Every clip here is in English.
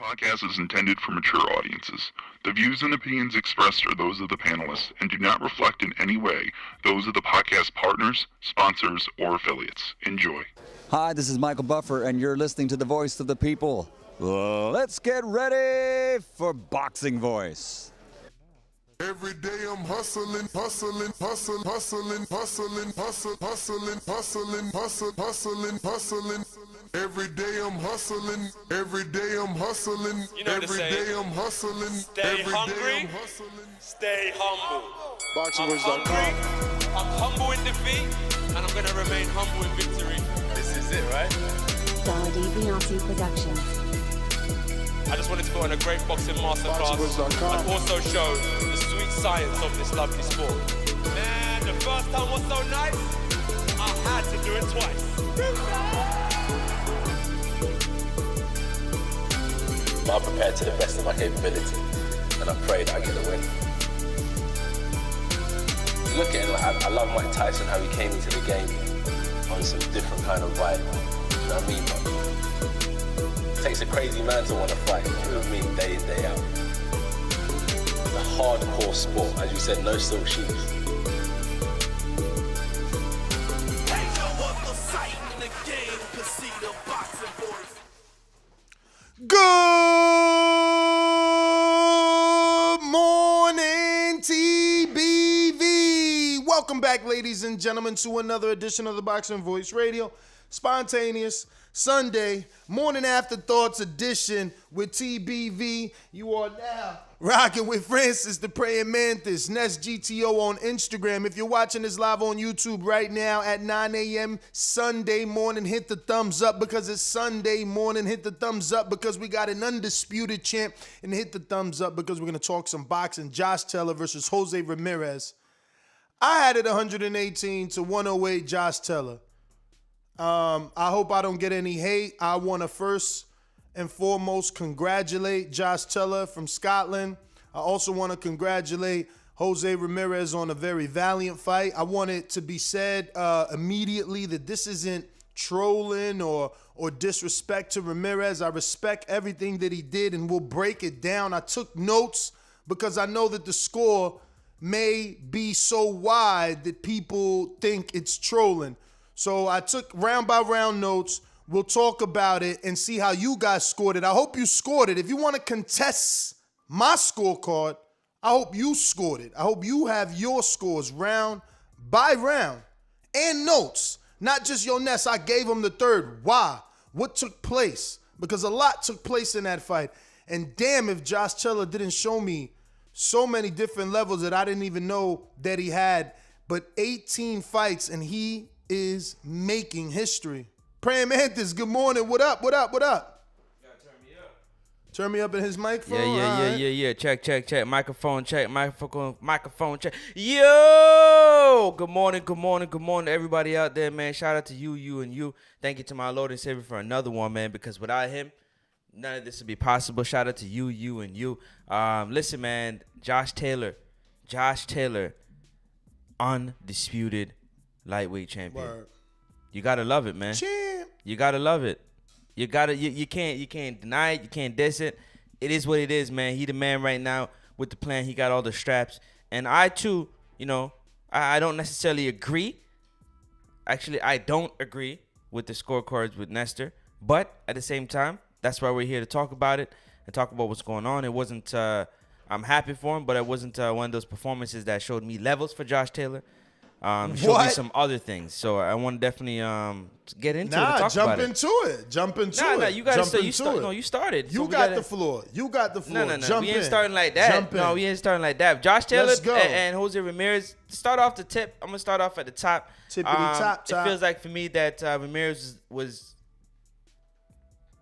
podcast is intended for mature audiences. The views and opinions expressed are those of the panelists and do not reflect in any way those of the podcast partners, sponsors, or affiliates. Enjoy. Hi, this is Michael Buffer, and you're listening to the Voice of the People. Let's get ready for Boxing Voice. Every day I'm hustling, hustling, hustling, hustling, hustling, hustling, hustling, hustling, hustling, hustling, hustling. Every day I'm hustling, every day I'm hustling, every day I'm hustling. Stay hungry, stay humble. I'm hungry, I'm humble in defeat, and I'm gonna remain humble in victory. This is it, right? Dazn Productions. I just wanted to go on a great boxing masterclass and also show the sweet science of this lovely sport. Man, the first time was so nice, I had to do it twice. I'm prepared to the best of my capability, and I pray that I get the win. Look at it, I love Mike Tyson, how he came into the game on some different kind of vibe. You know what I mean? It takes a crazy man to want to fight. You know what I mean? Day in, day out. It's a hardcore sport. As you said, no silk shoes. Good morning, TBV. Welcome back, ladies and gentlemen, to another edition of the Boxing Voice Radio. Spontaneous Sunday morning afterthoughts edition with TBV. You are now rocking with Francis the Praying Mantis, Nest GTO on Instagram. If you're watching this live on YouTube right now at 9 a.m. Sunday morning, hit the thumbs up because it's Sunday morning. Hit the thumbs up because we got an undisputed champ. And hit the thumbs up because we're going to talk some boxing. Josh Taylor versus Jose Ramirez. I had it 118 to 108 Josh Taylor. I hope I don't get any hate. I want to first and foremost congratulate Josh Taylor from Scotland. I also want to congratulate Jose Ramirez on a very valiant fight. I want it to be said immediately that this isn't trolling or disrespect to Ramirez. I respect everything that he did, and we'll break it down. I took notes because I know that the score may be so wide that people think it's trolling. So I took round by round notes. We'll talk about it and see how you guys scored it. I hope you scored it. If you want to contest my scorecard, I hope you scored it. I hope you have your scores round by round and notes. Not just your Ness. I gave them the third. Why? What took place? Because a lot took place in that fight. And damn if Josh Taylor didn't show me so many different levels that I didn't even know that he had. But 18 fights, and he is making history. Praying Mantis, good morning. What up? What up? What up? You gotta turn me up. Turn me up in his microphone. Yeah. Check. Microphone check. Microphone check. Yo! Good morning, everybody out there, man. Shout out to you, and you. Thank you to my Lord and Savior for another one, man, because without him, none of this would be possible. Shout out to you, and you. Listen, man, Josh Taylor, undisputed lightweight champion. Word. You gotta love it, man. Champ. You gotta love it. You can't deny it. You can't diss it. It is what it is, man. He the man right now with the plan. He got all the straps. And I too, I don't necessarily agree. Actually, I don't agree with the scorecards with Nestor. But at the same time, that's why we're here to talk about it and talk about what's going on. It wasn't I'm happy for him, but it wasn't one of those performances that showed me levels for Josh Taylor. Showed me some other things, so I want to definitely get into it and talk about it. Jump into it. Nah, you gotta say you started. You got the floor. No. Jump we ain't in. starting like that. No, we ain't starting like that. Josh Taylor Let's go. and Jose Ramirez. Start off the tip. I'm gonna start off at the top. Top. It feels like for me that Ramirez was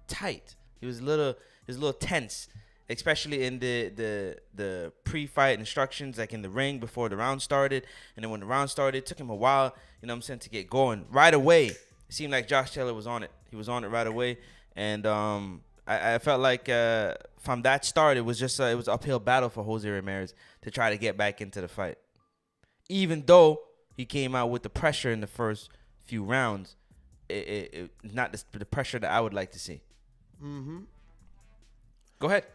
tight. He was a little tense. Especially in the pre-fight instructions, like in the ring before the round started. And then when the round started, it took him a while, to get going. Right away, it seemed like Josh Taylor was on it. He was on it right away. And I felt like from that start, it was just it was an uphill battle for Jose Ramirez to try to get back into the fight. Even though he came out with the pressure in the first few rounds, it not the pressure that I would like to see. Mm-hmm. Go ahead.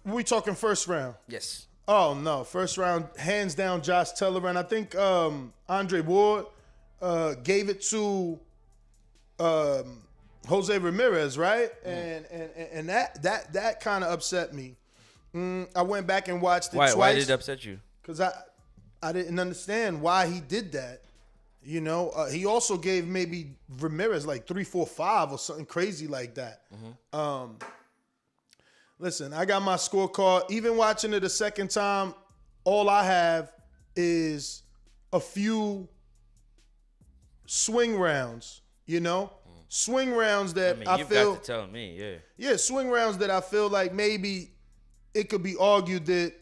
We talking first round? Yes. Oh no, first round, hands down, Josh Taylor, and I think Andre Ward gave it to Jose Ramirez, right? And that kind of upset me. I went back and watched it twice. Why did it upset you? Because I didn't understand why he did that. You know, he also gave maybe Ramirez like 3, 4, 5 or something crazy like that. Listen, I got my scorecard. Even watching it a second time, all I have is a few swing rounds, you know? Swing rounds that I you've feel... got to tell me, yeah. Yeah, swing rounds that I feel like maybe it could be argued that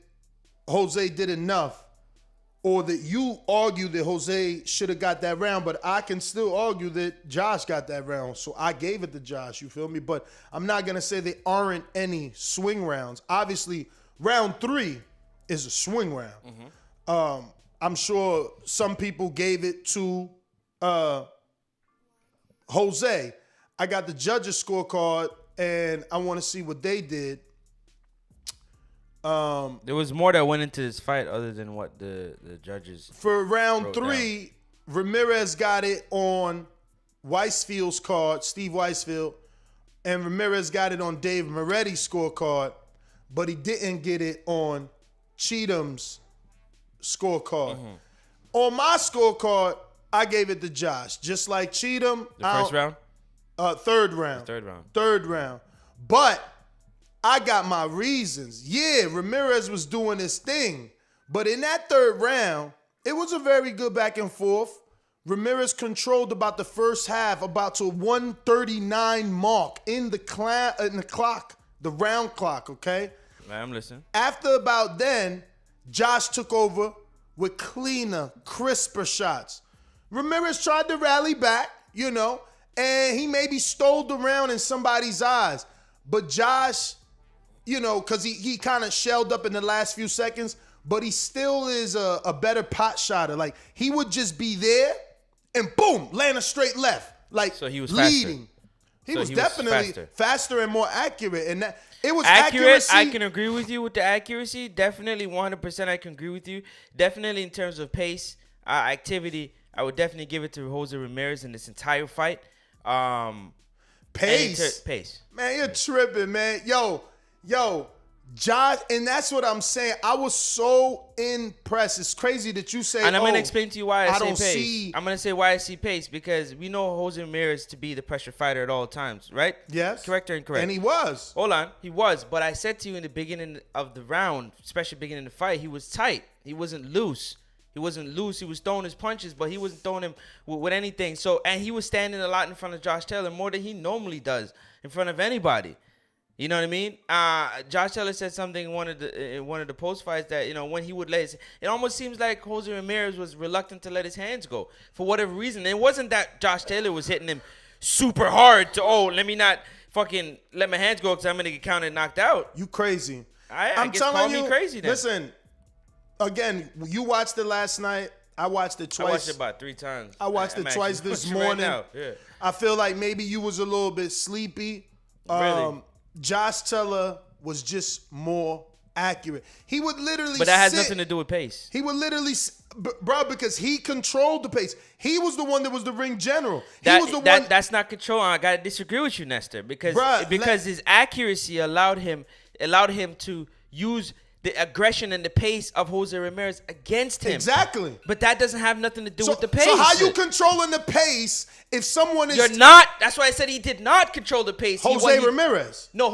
Jose did enough, or that you argue that Jose should have got that round, but I can still argue that Josh got that round, so I gave it to Josh, you feel me? But I'm not going to say there aren't any swing rounds. Obviously, round 3 is a swing round. I'm sure some people gave it to Jose. I got the judges' scorecard, and I want to see what they did. There was more that went into this fight other than what the judges. For round wrote 3, down. Ramirez got it on Weisfeld's card, Steve Weisfeld, and Ramirez got it on Dave Moretti's scorecard, but he didn't get it on Cheatham's scorecard. On my scorecard, I gave it to Josh, just like Cheatham. The first round? Third round. Third round. But I got my reasons. Yeah, Ramirez was doing his thing. But in that third round, it was a very good back and forth. Ramirez controlled about the first half, about to 139 mark in the clock, the round clock, okay? I'm listening. After about then, Josh took over with cleaner, crisper shots. Ramirez tried to rally back, you know, and he maybe stole the round in somebody's eyes. But Josh, you know, because he kind of shelled up in the last few seconds, but he still is a better pot shotter. Like, he would just be there and boom, land a straight left. Like, so he was leading. Faster. He was definitely faster and more accurate. And that it was accurate. accuracy. I can agree with you with the accuracy. Definitely 100% I can agree with you. Definitely in terms of pace, activity, I would definitely give it to Jose Ramirez in this entire fight. Pace. Pace. Man, you're tripping, man. Yo, Josh, and that's what I'm saying. I was so impressed. It's crazy that you say, and I'm going to explain to you why I say don't pace. see. I'm going to say why I see pace, because we know Jose Ramirez to be the pressure fighter at all times, right? Yes. Correct or incorrect? And he was. Hold on. He was. But I said to you in the beginning of the round, especially beginning of the fight, he was tight. He wasn't loose. He was throwing his punches, but he wasn't throwing them with anything. So, and he was standing a lot in front of Josh Taylor, more than he normally does in front of anybody. You know what I mean? Josh Taylor said something in one of the post fights that, you know, when he would it almost seems like Jose Ramirez was reluctant to let his hands go for whatever reason. It wasn't that Josh Taylor was hitting him super hard to, let me not fucking let my hands go because I'm gonna get counted and knocked out. You crazy? I'm telling you, crazy. Then. Listen. Again, you watched it last night. I watched it twice. I watched it about 3 times. I watched it twice this morning. Right now. Yeah. I feel like maybe you was a little bit sleepy. Really? Josh Taylor was just more accurate. He would literally But that has nothing to do with pace. He would literally, bro, because he controlled the pace. He was the one that was the ring general. That's not control. I got to disagree with you, Nestor, because his accuracy allowed him to use the aggression and the pace of Jose Ramirez against him. Exactly. But that doesn't have nothing to do with the pace. So how you controlling the pace if someone is... You're not. That's why I said he did not control the pace. Ramirez. No,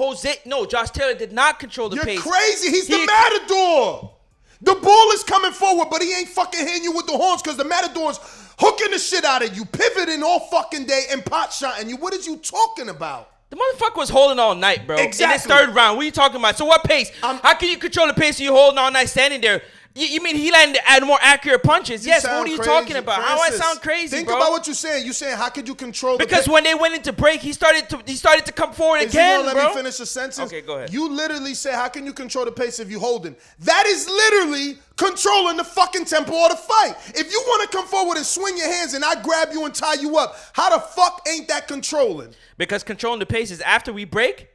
Josh Taylor did not control the pace. You're crazy. He's the Matador. The bull is coming forward, but he ain't fucking hitting you with the horns because the Matador's hooking the shit out of you, pivoting all fucking day and pot shotting you. What is you talking about? The motherfucker was holding all night, bro. Exactly. In this third round. What are you talking about? So what pace? How can you control the pace when you're holding all night standing there? You mean he landed at more accurate punches? Yes, what are you talking about? Francis, how I sound crazy, think bro? Think about what you're saying. You're saying, how could you control the Because when they went into break, he started to come forward again, bro. Let me finish the sentence? Okay, go ahead. You literally say, how can you control the pace if you holding? That is literally controlling the fucking tempo of the fight. If you want to come forward and swing your hands and I grab you and tie you up, how the fuck ain't that controlling? Because controlling the pace is after we break,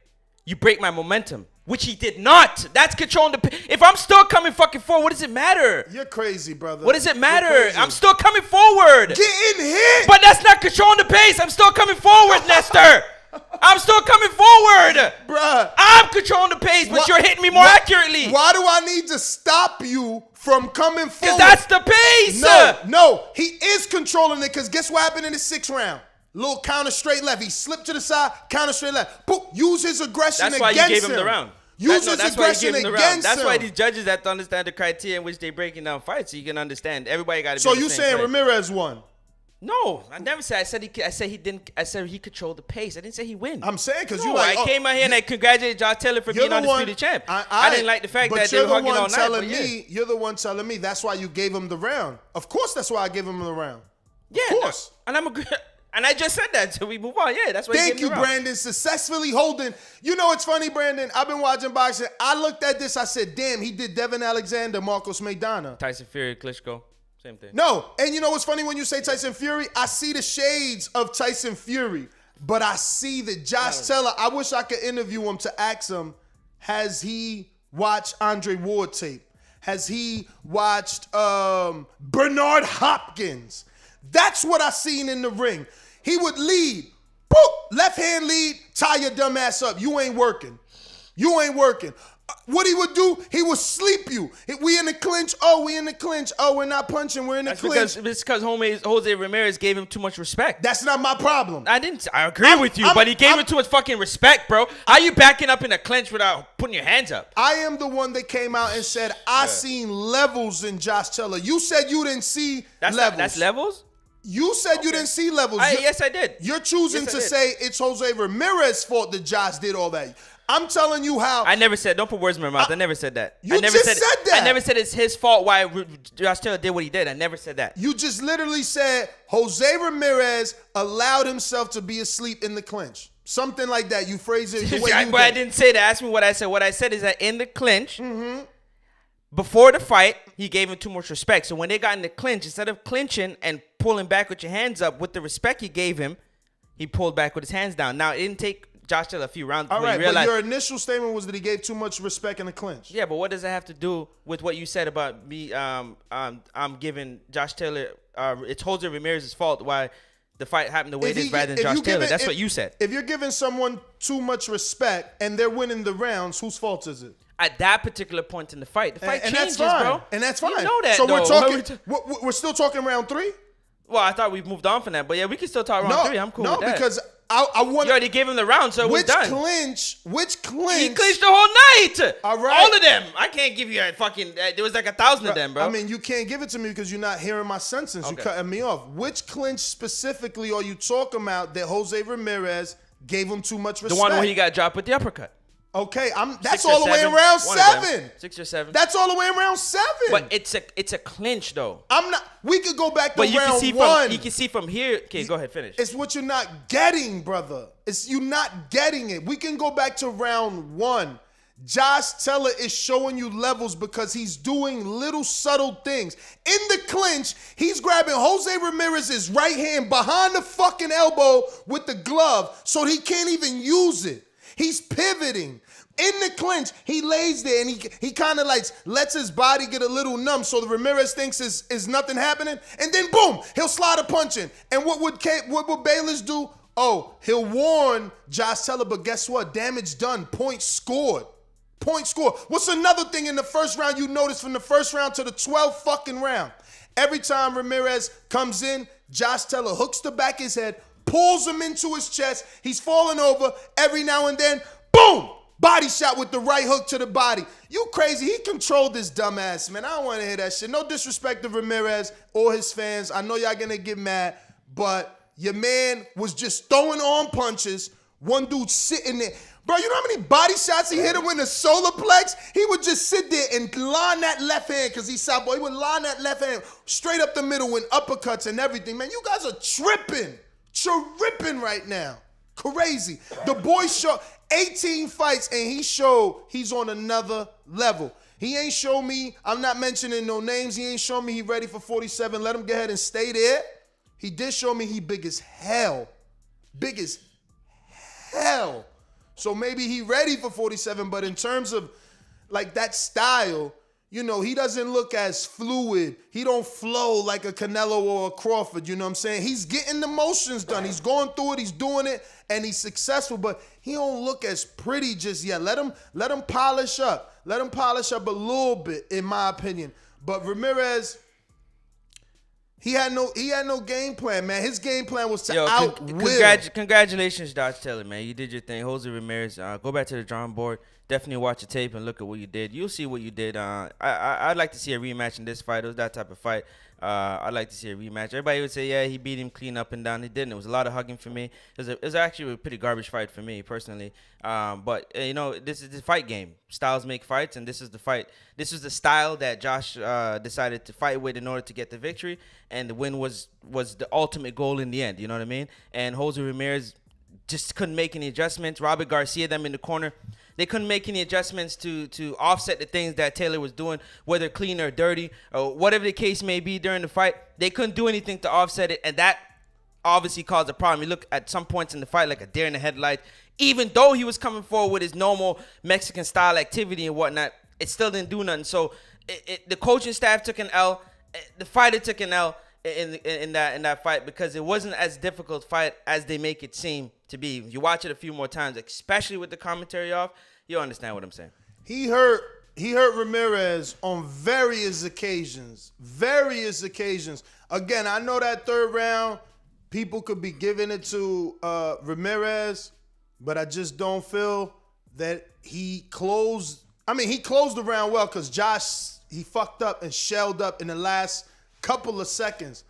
you break my momentum, which he did not. That's controlling the pace. If I'm still coming fucking forward, what does it matter? You're crazy, brother. What does it matter? I'm still coming forward. Getting hit. But that's not controlling the pace. I'm still coming forward, Nestor. I'm still coming forward. Bruh. I'm controlling the pace, but you're hitting me more accurately. Why do I need to stop you from coming forward? Because that's the pace. No, he is controlling it because guess what happened in the 6th round? Little counter straight left. He slipped to the side, counter straight left. Boop, use his aggression against him. That's why you gave him the round. Use his aggression against him. That's why these judges have to understand the criteria in which they're breaking down fights, so you can understand. Everybody got to be So on the you same saying page. Ramirez won? No, I never said. I said he didn't. I said he controlled the pace. I didn't say he win. I'm saying because No, you like. I came out here and I congratulated Josh Taylor for being undisputed champ. I didn't like the fact that they were hugging all night. You're the one telling me that's why you gave him the round. Of course, that's why I gave him the round. Yeah, of course. And I'm agree. And I just said that, so we move on. Yeah, that's why. Thank you, Brandon. Successfully holding. You know, it's funny, Brandon. I've been watching boxing. I looked at this. I said, "Damn, he did Devin Alexander, Marcos Maidana, Tyson Fury, Klitschko, same thing." No, and you know what's funny when you say Tyson Fury? I see the shades of Tyson Fury, but I see that Josh Taylor. I wish I could interview him to ask him, has he watched Andre Ward tape? Has he watched Bernard Hopkins? That's what I seen in the ring. He would lead. Boop, left hand lead, tie your dumb ass up. You ain't working. You ain't working. What he would do, he would sleep you. We in the clinch. Oh, we in the clinch. Oh, we're not punching. We're in the clinch. It's because Jose Ramirez gave him too much respect. That's not my problem. I agree with you, but he gave him too much fucking respect, bro. How you backing up in a clinch without putting your hands up? I am the one that came out and said, I seen levels in Josh Taylor. You said you didn't see levels. That's levels? You said you didn't see levels. Yes, I did. You're choosing to say it's Jose Ramirez's fault that Josh did all that. I'm telling you how. I never said. Don't put words in my mouth. I never said that. You I never just said that. I never said it's his fault why Josh Taylor did what he did. I never said that. You just literally said Jose Ramirez allowed himself to be asleep in the clinch. Something like that. You phrase it the way you But I didn't say that. Ask me what I said. What I said is that in the clinch, before the fight, he gave him too much respect. So when they got in the clinch, instead of clinching and pulling back with your hands up with the respect he gave him, he pulled back with his hands down. Now, it didn't take Josh Taylor a few rounds. All right, but your initial statement was that he gave too much respect in the clinch. Yeah, but what does that have to do with what you said about me? I'm giving Josh Taylor. It's Jose Ramirez's fault why the fight happened the way it is rather than Josh Taylor. That's what you said. If you're giving someone too much respect and they're winning the rounds, whose fault is it? At that particular point in the fight changes, that's fine. bro. And that's fine. You know that. So though. we're talking. We're still talking round 3. Well, I thought we moved on from that, but yeah, we can still talk round 3. I'm cool with that. No, because I want. You already gave him the round, so it was done. Which clinch? He clinched the whole night. All right. All of them. I can't give you a fucking. There was like 1,000 of them, bro. I mean, you can't give it to me because you're not hearing my sentence. Okay. You're cutting me off. Which clinch specifically are you talking about that Jose Ramirez gave him too much respect? The one where he got dropped with the uppercut. Okay, that's all the way in round 7. 6 or 7. That's all the way in round 7. But it's a clinch though. I'm not. We could go back to but round 1. You can see from here. Okay, go ahead, finish. It's what you're not getting, brother. It's you not getting it. We can go back to round 1. Josh Taylor is showing you levels because he's doing little subtle things. In the clinch, he's grabbing Jose Ramirez's right hand behind the fucking elbow with the glove so he can't even use it. He's pivoting. In the clinch, he lays there and he kind of like lets his body get a little numb so the Ramirez thinks is nothing happening. And then boom, he'll slide a punch in. And what would Bayless do? Oh, he'll warn Josh Taylor, but guess what? Damage done. Point scored. Point scored. What's another thing in the first round you notice from the first round to the 12th fucking round? Every time Ramirez comes in, Josh Taylor hooks the back of his head, pulls him into his chest. He's falling over every now and then. Boom! Body shot with the right hook to the body. You crazy. He controlled this dumbass, man. I don't want to hear that shit. No disrespect to Ramirez or his fans. I know y'all going to get mad, but your man was just throwing on punches. One dude sitting there. Bro, you know how many body shots he hit him with the solar plex? He would just sit there and line that left hand because he's Southboy. He would line that left hand straight up the middle with uppercuts and everything. Man, you guys are tripping. Tripping right now. Crazy. The boy showed 18 fights and he showed he's on another level. He ain't show me, I'm not mentioning no names, he ain't show me he ready for 47. Let him go ahead and stay there. He did show me he big as hell. Big as hell. So maybe he ready for 47, but in terms of like that style, you know, he doesn't look as fluid. He don't flow like a Canelo or a Crawford, you know what I'm saying? He's getting the motions done. He's going through it, he's doing it, and he's successful, but he don't look as pretty just yet. Let him polish up. Let him polish up a little bit, in my opinion. But Ramirez, he had no game plan, man. His game plan was to outwill. Congratulations, Dodge Taylor, man. You did your thing. Jose Ramirez, go back to the drawing board. Definitely watch the tape and look at what you did. You'll see what you did. I'd like to see a rematch in this fight. It was that type of fight. I'd like to see a rematch. Everybody would say, yeah, he beat him clean up and down. He didn't. It was a lot of hugging for me. It was actually a pretty garbage fight for me personally. But you know, this is the fight game. Styles make fights, and this is the fight. This is the style that Josh decided to fight with in order to get the victory, and the win was the ultimate goal in the end. You know what I mean? And Jose Ramirez just couldn't make any adjustments. Robert Garcia, them in the corner, they couldn't make any adjustments to offset the things that Taylor was doing, whether clean or dirty or whatever the case may be during the fight. They couldn't do anything to offset it, and that obviously caused a problem. You look at some points in the fight like a deer in the headlight. Even though he was coming forward with his normal Mexican-style activity and whatnot, it still didn't do nothing. So the coaching staff took an L. The fighter took an L in that fight because it wasn't as difficult fight as they make it seem to be. You watch it a few more times, especially with the commentary off, you'll understand what I'm saying. He hurt Ramirez on various occasions. Again, I know that third round, people could be giving it to Ramirez, but I just don't feel that he closed. I mean, he closed the round well because Josh, he fucked up and shelled up in the last couple of seconds.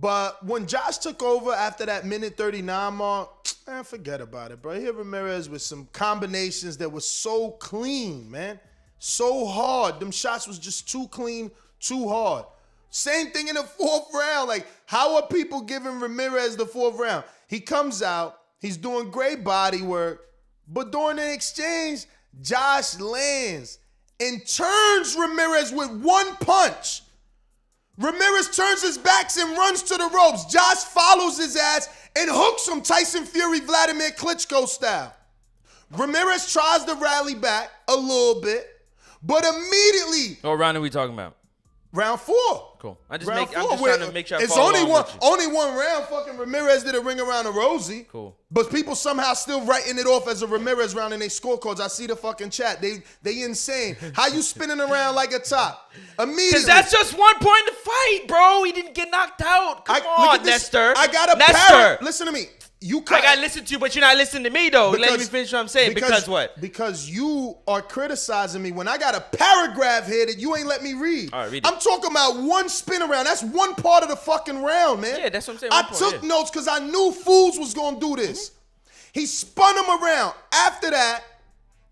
But when Josh took over after that minute 39 mark, man, forget about it, bro. He hit Ramirez with some combinations that were so clean, man. So hard. Them shots was just too clean, too hard. Same thing in the fourth round. Like, how are people giving Ramirez the fourth round? He comes out, he's doing great body work, but during the exchange, Josh lands and turns Ramirez with one punch. Ramirez turns his backs and runs to the ropes. Josh follows his ass and hooks him Tyson Fury, Vladimir Klitschko style. Ramirez tries to rally back a little bit, but immediately. What round are we talking about? Round 4. Cool. I'm just Round trying to make sure I it's follow only along one. with you. Only one round. Fucking Ramirez did a ring around a Rosie. Cool. But people somehow still writing it off as a Ramirez round in their scorecards. I see the fucking chat. They insane. How you spinning around like a top? Immediately. Because that's just one point in the fight, bro. He didn't get knocked out. Come on, Nestor. I got a Nestor. Listen to me. I got to listen to you, but you're not listening to me, though. Let me finish what I'm saying. Because what? Because you are criticizing me when I got a paragraph here that you ain't let me read. All right, read it. I'm talking about one spin around. That's one part of the fucking round, man. Yeah, that's what I'm saying. I took notes because I knew Fools was going to do this. He spun him around. After that,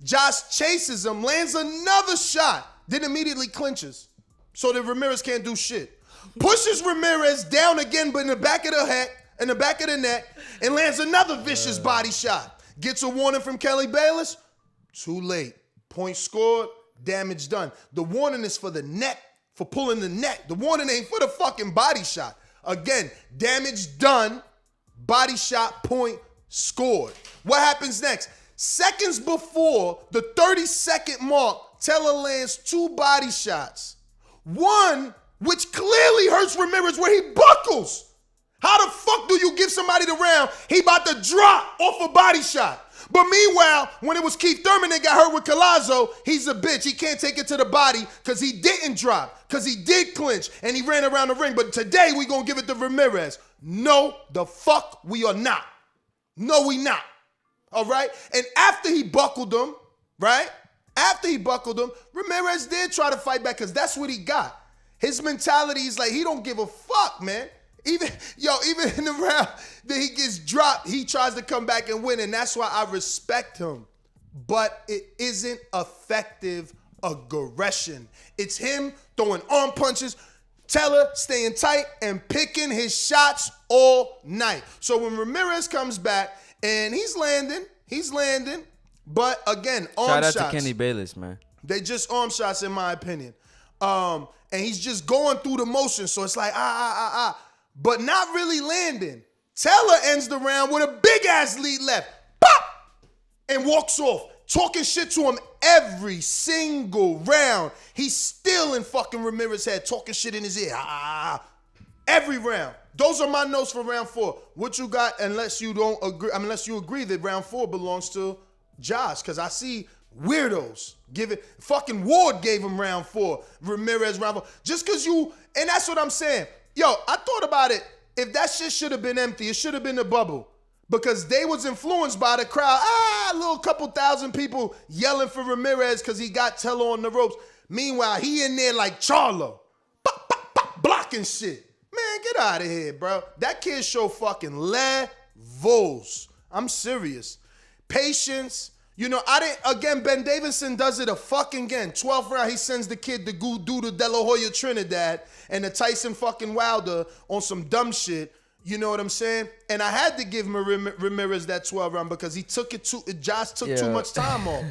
Josh chases him, lands another shot, then immediately clinches so that Ramirez can't do shit. Pushes Ramirez down again, but in the back of the head, in the back of the neck, and lands another vicious body shot. Gets a warning from Kelly Bayless. Too late. Point scored, damage done. The warning is for the neck, for pulling the neck. The warning ain't for the fucking body shot. Again, damage done, body shot, point scored. What happens next? Seconds before the 30-second mark, Taylor lands 2 body shots. One, which clearly hurts Ramirez where he buckles. How the fuck do you give somebody the round? He about to drop off a body shot. But meanwhile, when it was Keith Thurman that got hurt with Collazo, he's a bitch. He can't take it to the body because he didn't drop, because he did clinch, and he ran around the ring. But today, we going to give it to Ramirez. No, the fuck we are not. No, we not. All right? And after he buckled him, right? After he buckled him, Ramirez did try to fight back because that's what he got. His mentality is like, he don't give a fuck, man. Even in the round that he gets dropped, he tries to come back and win, and that's why I respect him. But it isn't effective aggression. It's him throwing arm punches, Taylor staying tight and picking his shots all night. So when Ramirez comes back and he's landing, but again, arm shots. Shout out to Kenny Bayless, man. They just arm shots, in my opinion. And he's just going through the motion, so it's like but not really landing. Taylor ends the round with a big-ass lead left. Pop! and walks off, talking shit to him every single round. He's still in fucking Ramirez's head, talking shit in his ear. Every round. Those are my notes for round 4. What you got, unless you don't agree, unless you agree that round 4 belongs to Josh, because I see weirdos give it. Fucking Ward gave him round 4. Ramirez round 4. Just because you, and that's what I'm saying. Yo, I thought about it. If that shit should have been empty, it should have been a bubble. Because they was influenced by the crowd. A little couple thousand people yelling for Ramirez because he got Tello on the ropes. Meanwhile, he in there like Charlo. Pop, pop, pop, blocking shit. Man, get out of here, bro. That kid show fucking levels. I'm serious. Patience. You know, Ben Davidson does it a fucking again. 12th round, he sends the kid to go do the De La Hoya Trinidad and the Tyson fucking Wilder on some dumb shit. You know what I'm saying? And I had to give Ramirez that 12 round because he took it too. Josh took too much time off.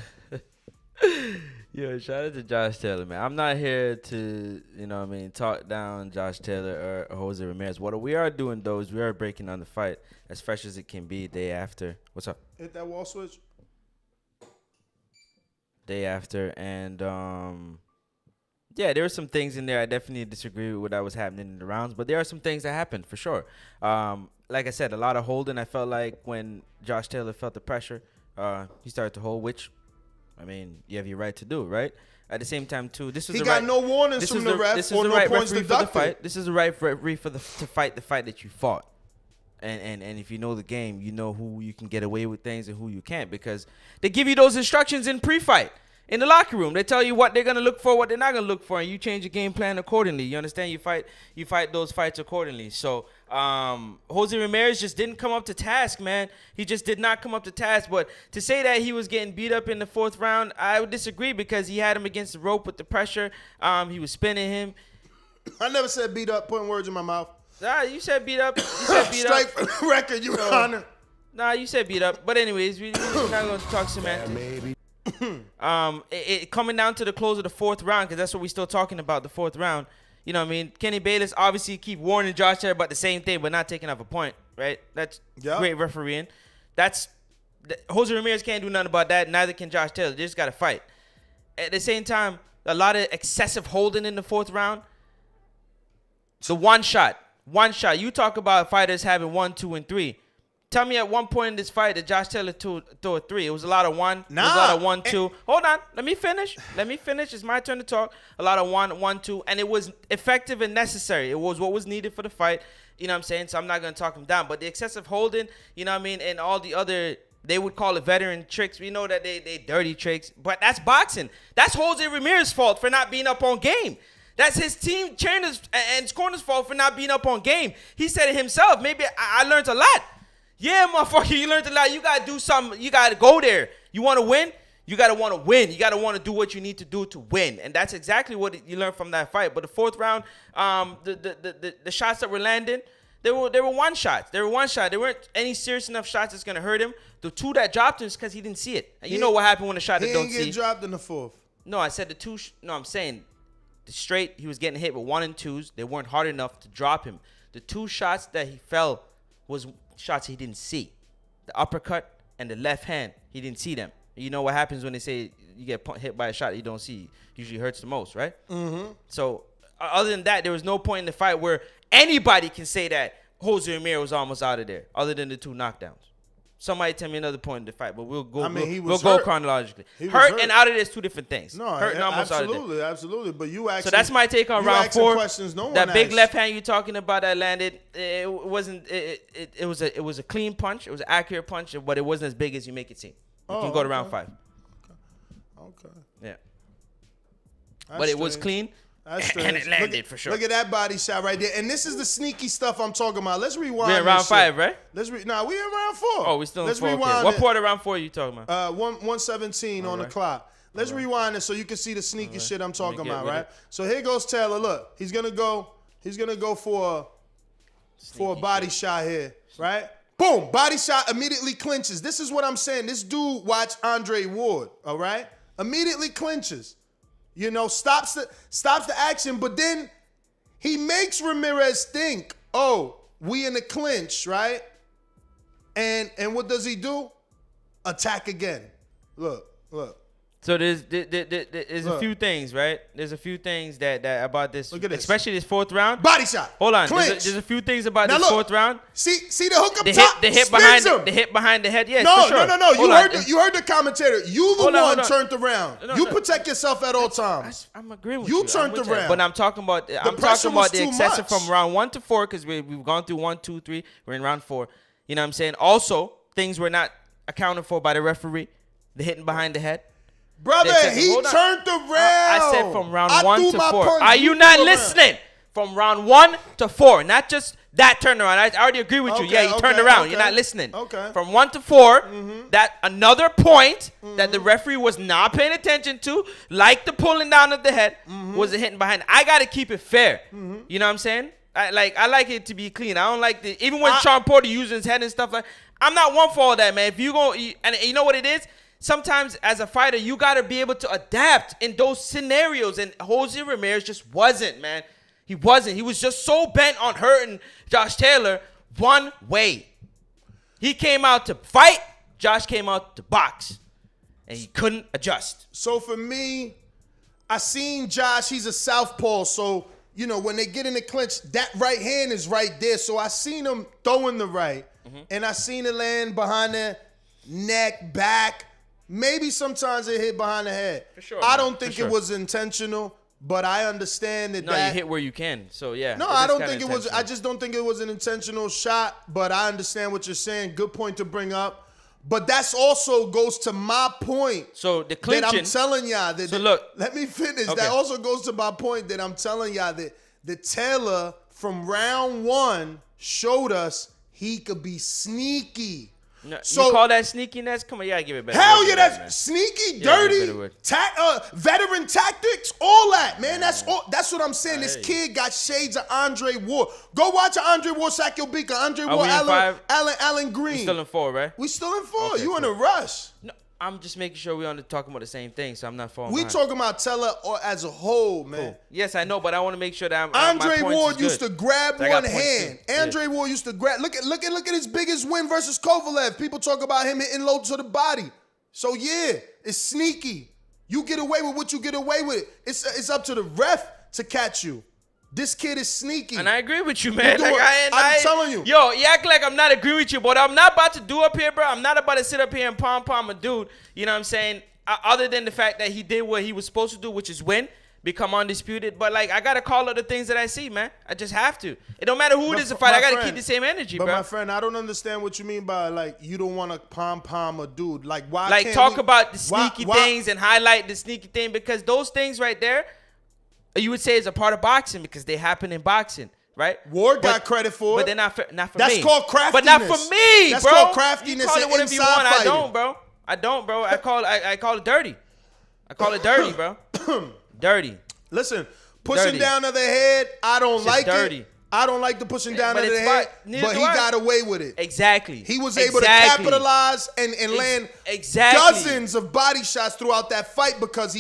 Yo, shout out to Josh Taylor, man. I'm not here to, talk down Josh Taylor or Jose Ramirez. What we are doing, though, is we are breaking down the fight as fresh as it can be day after. What's up? Hit that wall switch. Day after. And, yeah, there were some things in there I definitely disagree with what was happening in the rounds, but there are some things that happened for sure. Like I said, a lot of holding. I felt like when Josh Taylor felt the pressure, he started to hold, which, I mean, you have your right to do, right? At the same time, too, this was he got no warnings from the ref. This is the right referee for the fight. This is the right referee to fight the fight that you fought. And if you know the game, you know who you can get away with things and who you can't, because they give you those instructions in pre-fight. In the locker room, they tell you what they're gonna look for, what they're not gonna look for, and you change your game plan accordingly. You understand? You fight those fights accordingly. So Jose Ramirez just didn't come up to task, man. He just did not come up to task. But to say that he was getting beat up in the 4th round, I would disagree, because he had him against the rope with the pressure. He was spinning him. I never said beat up, putting words in my mouth. Nah, you said beat up. You said beat Strike up. for the record, Your Honor. Nah, you said beat up. But anyways, we're not going to talk semantics. Maybe. It coming down to the close of the 4th round, because that's what we're still talking about, the 4th round. You know what I mean? Kenny Bayless obviously keep warning Josh Taylor about the same thing, but not taking off a point, right? That's great refereeing. Jose Ramirez can't do nothing about that. Neither can Josh Taylor. They just got to fight. At the same time, a lot of excessive holding in the 4th round. The one shot. You talk about fighters having 1, 2, and 3. Tell me at one point in this fight that Josh Taylor threw a 3. It was a lot of 1. Nah. It was a lot of 1, 2. Hold on. Let me finish. It's my turn to talk. A lot of 1, 1, 2. And it was effective and necessary. It was what was needed for the fight. You know what I'm saying? So I'm not going to talk him down. But the excessive holding, you know what I mean, and all the other, they would call it veteran tricks. We know that they dirty tricks. But that's boxing. That's Jose Ramirez's fault for not being up on game. That's his team trainers and his corner's fault for not being up on game. He said it himself. Maybe I learned a lot. Yeah, motherfucker, you learned a lot. You got to do something. You got to go there. You want to win? You got to want to win. You got to want to do what you need to do to win. And that's exactly what you learned from that fight. But the 4th round, the shots that were landing, they were one shots. They were one shot. They weren't any serious enough shots that's going to hurt him. The 2 that dropped him is because he didn't see it. And you know what happened when a shot that don't see. He didn't get dropped in the 4th. No, I said the 2. No, I'm saying the straight, he was getting hit with 1 and 2s. They weren't hard enough to drop him. The 2 shots that he fell was shots he didn't see. The uppercut and the left hand, he didn't see them. You know what happens when they say you get hit by a shot you don't see. Usually hurts the most, right? Mm-hmm. So other than that, there was no point in the fight where anybody can say that Jose Ramirez was almost out of there, other than the 2 knockdowns. Somebody tell me another point in the fight, but we'll go. We'll go chronologically. Hurt and out of there is 2 different things. No, hurt and almost out of there. Absolutely. But you actually. So that's my take on round 4. Questions no that one big asked. left hand you're talking about that landed, it wasn't. It was a clean punch. It was an accurate punch, but it wasn't as big as you make it seem. You can go to round 5. Okay. Yeah. That's but it was strange. clean. That's and it landed for sure. Look at that body shot right there. And this is the sneaky stuff I'm talking about. Let's rewind. We're in round 5, right? We in round 4. Oh, we still in 4. Rewind Okay. What part of round 4 are you talking about? 117 on the clock. Let's rewind it so you can see the sneaky shit I'm talking about, right? So here goes Taylor. Look, he's gonna go for a body shot here, right? Boom, body shot, immediately clinches. This is what I'm saying. This dude watched Andre Ward, all right? Immediately clinches. You know, stops the action, but then he makes Ramirez think, oh, we in the clinch, right? And what does he do? attack again. Look. So there's a few things, right? There's a few things that about this, Look at this. especially this fourth round. Body shot. Hold on. Clinch. There's a few things about Now this look. fourth round. See the hook up The top. hit spins behind him. the hit behind the head. Yes, No, for sure. no. Hold You heard the commentator. You the Hold on, one hold on. turned around. No. Protect yourself at all times. I'm agreeing with You you. turned I'm with you. around. But I'm talking about pressure was the too excessive much. from round 1 to 4 because we've gone through 1, 2, 3. We're in round 4. You know what I'm saying? Also, things were not accounted for by the referee. The hitting behind the head. Brother, he Hold on. turned around. I said from round 1 threw to my 4. punch, Are you not threw around. listening? From round 1 to 4, not just that turnaround. I already agree with you. Okay, Yeah, he turned okay, around. okay. You're not listening. Okay. From 1 to 4, that another point that the referee was not paying attention to, like the pulling down of the head, was a hitting behind. I got to keep it fair. You know what I'm saying? I like it to be clean. I don't like the even when Sean Porter using his head and stuff like. I'm not one for all that, man. If you go and you know what it is. Sometimes as a fighter, you got to be able to adapt in those scenarios. And Jose Ramirez just wasn't, man. He wasn't. He was just so bent on hurting Josh Taylor one way. He came out to fight. Josh came out to box. And he couldn't adjust. So for me, I seen Josh. He's a southpaw. So, you know, when they get in the clinch, that right hand is right there. So I seen him throwing the right. And I seen it land behind the neck, back. Maybe sometimes it hit behind the head. For sure, I man. don't think For sure. it was intentional, but I understand that. No, you hit where you can. So, yeah. No, it I is don't kinda think it was. I intentional. just don't think it was an intentional shot, but I understand what you're saying. Good point to bring up. But that's also goes to my point. So, the That clinching. I'm telling y'all that. So, look. Let me finish. Okay. That also goes to my point that I'm telling y'all that the Taylor from round 1 showed us he could be sneaky. No, So- you call that sneakiness? Come on, you got to give it back. Hell yeah, that's sneaky, Yeah, dirty, better word. veteran tactics, all that, man. That's what I'm saying. This Hey. kid got shades of Andre Ward. Go watch an Andre Ward sack your beaker. Andre Are Ward, we in 5? Alan Green. We're still in 4, right? We still in 4. Okay, You in cool. a rush. No, I'm just making sure we're talking about the same thing, so I'm not falling We behind. talking about Teller or as a whole, man. Cool. Yes, I know, but I want to make sure that Andre Ward used to grab I got one points hand. too. Andre Ward used to grab. Look at his biggest win versus Kovalev. People talk about him hitting low to the body. So yeah, it's sneaky. You get away with what you get away with. It's up to the ref to catch you. This kid is sneaky. And I agree with you, man. do it. I'm telling you. Yo, you act like I'm not agreeing with you, but I'm not about to do up here, bro. I'm not about to sit up here and pom a dude. You know what I'm saying? Other than the fact that he did what he was supposed to do, which is win, become undisputed. But, like, I got to call out the things that I see, man. I just have to. It don't matter who it is to fight. I got to keep the same energy, but bro. my friend, I don't understand what you mean by, like, you don't want to pom a dude. Like, why Like, can't talk we- about the why- sneaky why- things and highlight the sneaky thing, because those things right there, you would say is a part of boxing because they happen in boxing, right? Ward got credit for But it. they're not for me. That's called craftiness. But not for me, That's bro. called craftiness You call it and whatever you inside want. I fighting. don't, bro. I don't, bro. I call it dirty. I call it dirty, bro. Dirty. Listen, pushing Dirty. down of the head, I don't Just like dirty. it. I don't like the pushing down but of the it's head, fine. Neither but do he I. got away with it. Exactly. He was able to Exactly. capitalize and land exactly. dozens of body shots throughout that fight because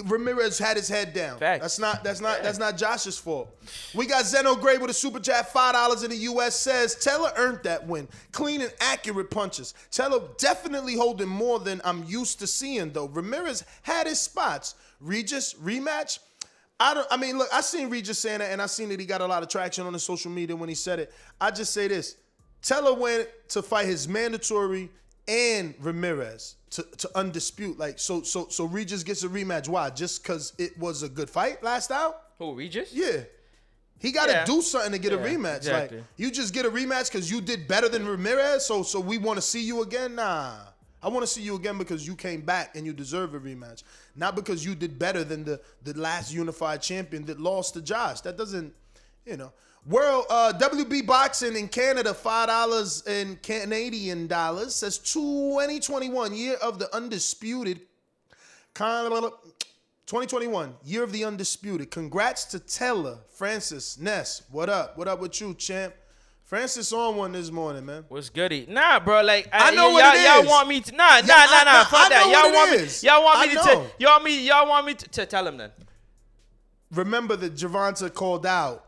Ramirez had his head down. Facts. That's not Josh's fault. We got Zeno Gray with a super chat, $5 in the US, says Taylor earned that win. Clean and accurate punches. Taylor definitely holding more than I'm used to seeing though. Ramirez had his spots. Regis rematch. Look, I seen Regis saying that, and I seen that he got a lot of traction on the social media when he said it. I just say this. Taylor went to fight his mandatory and Ramirez to undispute. Like, so Regis gets a rematch. Why? Just because it was a good fight last out? Who, Regis? Yeah. He got to Yeah. do something to get a Yeah, rematch. exactly. Like, you just get a rematch because you did better than Ramirez, so we want to see you again? Nah. I want to see you again because you came back and you deserve a rematch. Not because you did better than the last unified champion that lost to Josh. That doesn't, World WB Boxing in Canada, $5 in Canadian dollars, says 2021, year of the undisputed. 2021, year of the undisputed. Congrats to Taylor, Francis, Ness. What up? What up with you, champ? Francis on one this morning, man. What's goody? Nah, bro. Like I know what it y'all is. want me to? Nah. I Fuck know that. what Y'all it want me. is. Y'all want me I to? know. Y'all want me to tell him then? Remember that Gervonta called out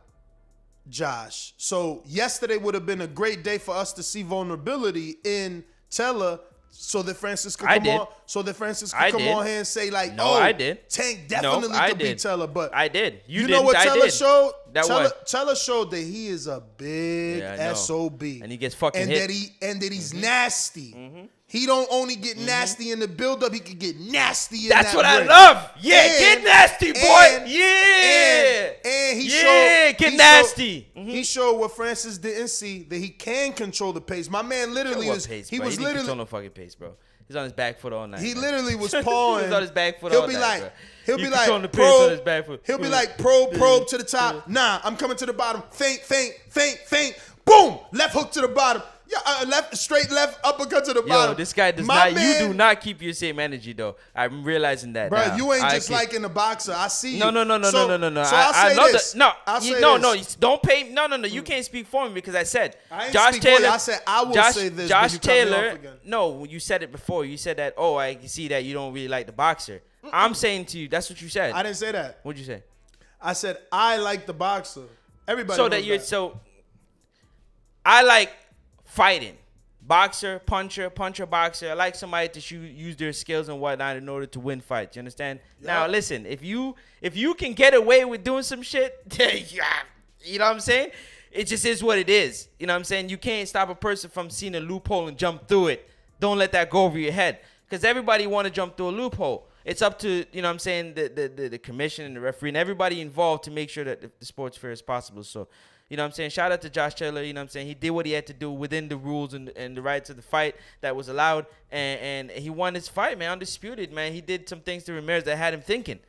Josh. So yesterday would have been a great day for us to see vulnerability in Taylor So that Francis could I come did. on. So that Francis could I come did. on here and say like, No, "Oh, I did. Tank definitely No, I could beat did. Teller." But I did. You know what didn't. I Teller did. showed? That Teller, what? Teller showed that he is a big Yeah, I know. SOB, And he gets fucking and hit. that he's nasty. He don't only get nasty in the build-up; he can get nasty in That's that what I ring. love. Yeah, And- get nasty, boy. and- Yeah. And he Yeah, showed get he nasty. Showed, He showed what Francis didn't see, that he can control the pace. My man literally What was pace, he bro? was He didn't control literally no fucking pace, bro. He's on his back foot all night. he man. literally was pawing. He's on his back foot He'll all be night, like bro. he'll You be controlling like the pace on his probe. back foot. He'll be like probe to the top. Nah, I'm coming to the bottom. Feint. Boom, left hook to the bottom. Yeah, straight left uppercut to the bottom. Yo, this guy does My not. man- You do not keep your same energy, though. I'm realizing that. Bro, now. you ain't I just keep- like in the boxer. I see you. No. So I'll I say know this. that. No, I'll say no. this. Don't pay. No. You can't speak for me because I said I ain't Josh speak for you. Taylor. I said I will Josh, say this, but Josh you cut me off Taylor. again. No, you said it before. You said that. Oh, I can see that you don't really like the boxer. I'm saying to you, that's what you said. I didn't say that. What'd you say? I said I like the boxer. Everybody So knows that you're so. I like fighting. Boxer, puncher, boxer. I like somebody to use their skills and whatnot in order to win fights. You understand? Now listen, if you can get away with doing some shit, you know what I'm saying? It just is what it is. You know what I'm saying? You can't stop a person from seeing a loophole and jump through it. Don't let that go over your head. Because everybody want to jump through a loophole. It's up to, you know what I'm saying, the commission and the referee and everybody involved to make sure that the sport's fair as possible. So, you know what I'm saying? Shout out to Josh Taylor. You know what I'm saying? He did what he had to do within the rules and the rights of the fight that was allowed. And he won his fight, man. Undisputed, man. He did some things to Ramirez that had him thinking.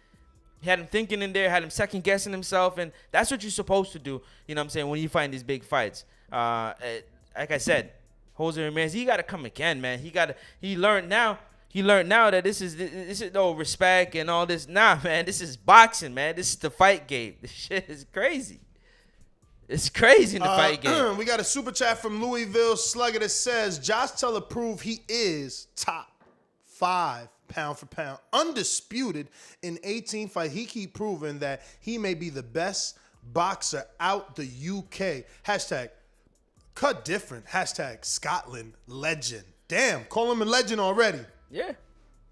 He had him thinking in there, had him second guessing himself. And that's what you're supposed to do, you know what I'm saying, when you find these big fights. Like I said, Jose Ramirez, he got to come again, man. He learned now that this is no respect and all this. Nah, man, this is boxing, man. This is the fight game. This shit is crazy. It's crazy in the fight game. We got a super chat from Louisville Slugger that says Josh Teller proved he is top 5 pound for pound, undisputed in 18 fights. He keep proving that he may be the best boxer out the UK. Hashtag cut different. Hashtag Scotland legend. Damn, call him a legend already. Yeah.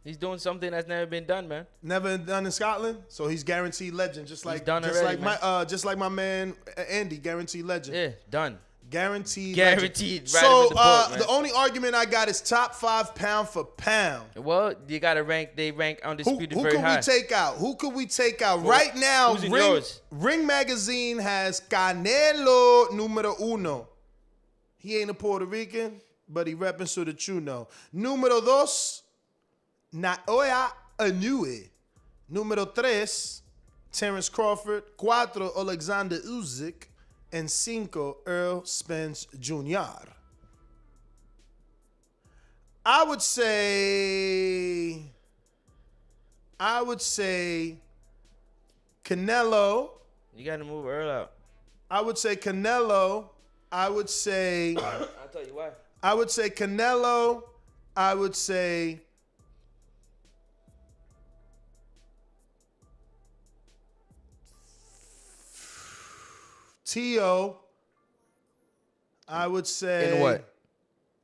He's doing something that's never been done, man. Never done in Scotland, so he's guaranteed legend, just like done already, my man Andy, guaranteed legend. Yeah, done. Guaranteed. Guaranteed. Legend. Right So with the book, man. the only argument I got is top 5 pound for pound. Well, you gotta rank. They rank undisputed Who very could high. we take out? Who could we take out right now? who's in yours? Ring Magazine has Canelo numero uno. He ain't a Puerto Rican, but he repping so that you know. Número 2, Naoya Inoue. Número 3, Terrence Crawford. 4, Alexander Usyk. And 5, Earl Spence Jr. I would say Canelo. You gotta move Earl out. I would say Canelo. I would say I'll tell you why. I would say Canelo. I would say T.O. I would say In what?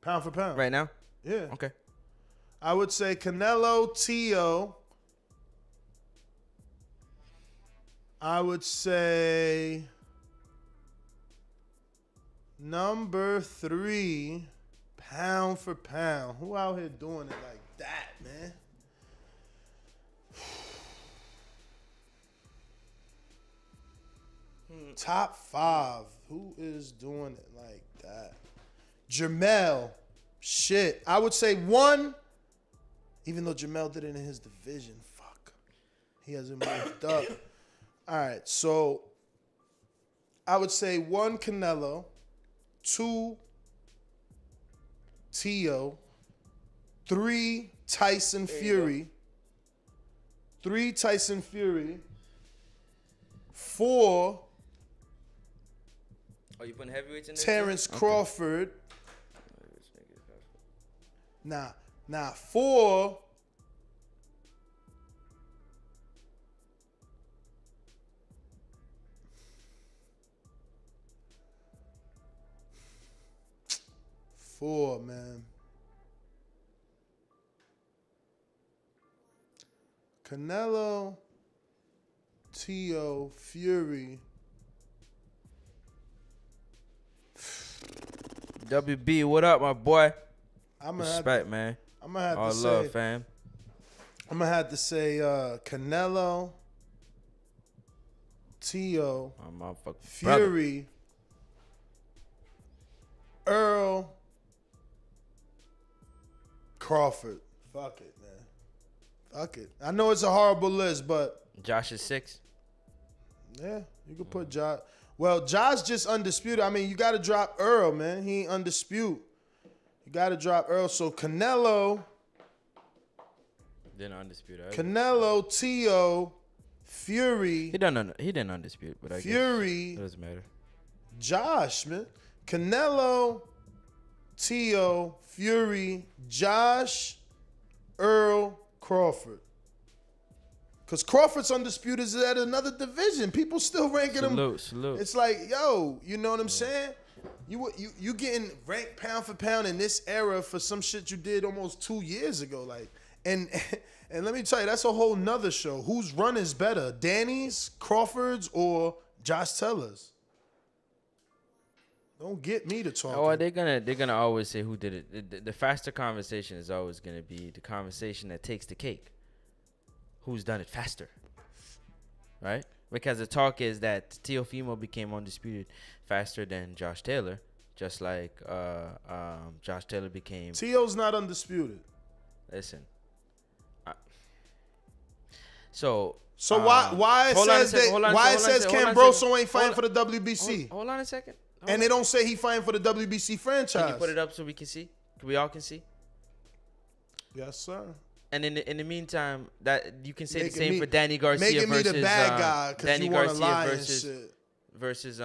Pound for pound. Right now? Yeah. Okay. I would say Canelo, T.O. I would say number 3, pound for pound. Who out here doing it like that, man? Top 5. Who is doing it like that? Jermell. Shit. I would say 1, even though Jermell did it in his division. Fuck. He hasn't moved up. All right. So I would say 1, Canelo. 2, T.O. 3, Tyson Fury. 3, Tyson Fury. 4, Oh, you putting heavyweights in there? Terrence Crawford. Nah, 4. Man. Canelo, Tio, Fury. WB, what up, my boy? I'm Respect, man. I'm gonna have All to say. love, fam. I'm gonna have to say Canelo, Tio, My motherfucker. Fury, Earl, Crawford. Fuck it, man. Fuck it. I know it's a horrible list, but Josh is 6. yeah, you could put Josh. Well, Josh just undisputed. I mean, you got to drop Earl, man. He ain't undisputed. You got to drop Earl. So Canelo, Didn't undispute. Canelo, Tio, Fury, He didn't undispute, but I guess Fury, it doesn't matter. Josh, man. Canelo, Tio, Fury, Josh, Earl, Crawford. Because Crawford's undisputed is at another division. People still ranking him. Salute. It's like, yo, you know what I'm saying? You getting ranked pound for pound in this era for some shit you did almost 2 years ago. Like, and let me tell you, that's a whole nother show. Whose run is better, Danny's, Crawford's, or Josh Taylor's? Don't get me to talk. Oh, they're gonna always say who did it. The faster conversation is always gonna be the conversation that takes the cake. Who's done it faster, right? Because the talk is that Teofimo became undisputed faster than Josh Taylor, just like Josh Taylor became. Tio's not undisputed. Listen. So why it says Cambroso ain't fighting for the WBC? Hold on a second. And they don't say he fighting for the WBC franchise. Can you put it up so we can see? We all can see. Yes, sir. And in the meantime, that you can say Making the same me- for Danny Garcia making me versus the bad guy 'cause Danny you wanna Garcia lie and shit. versus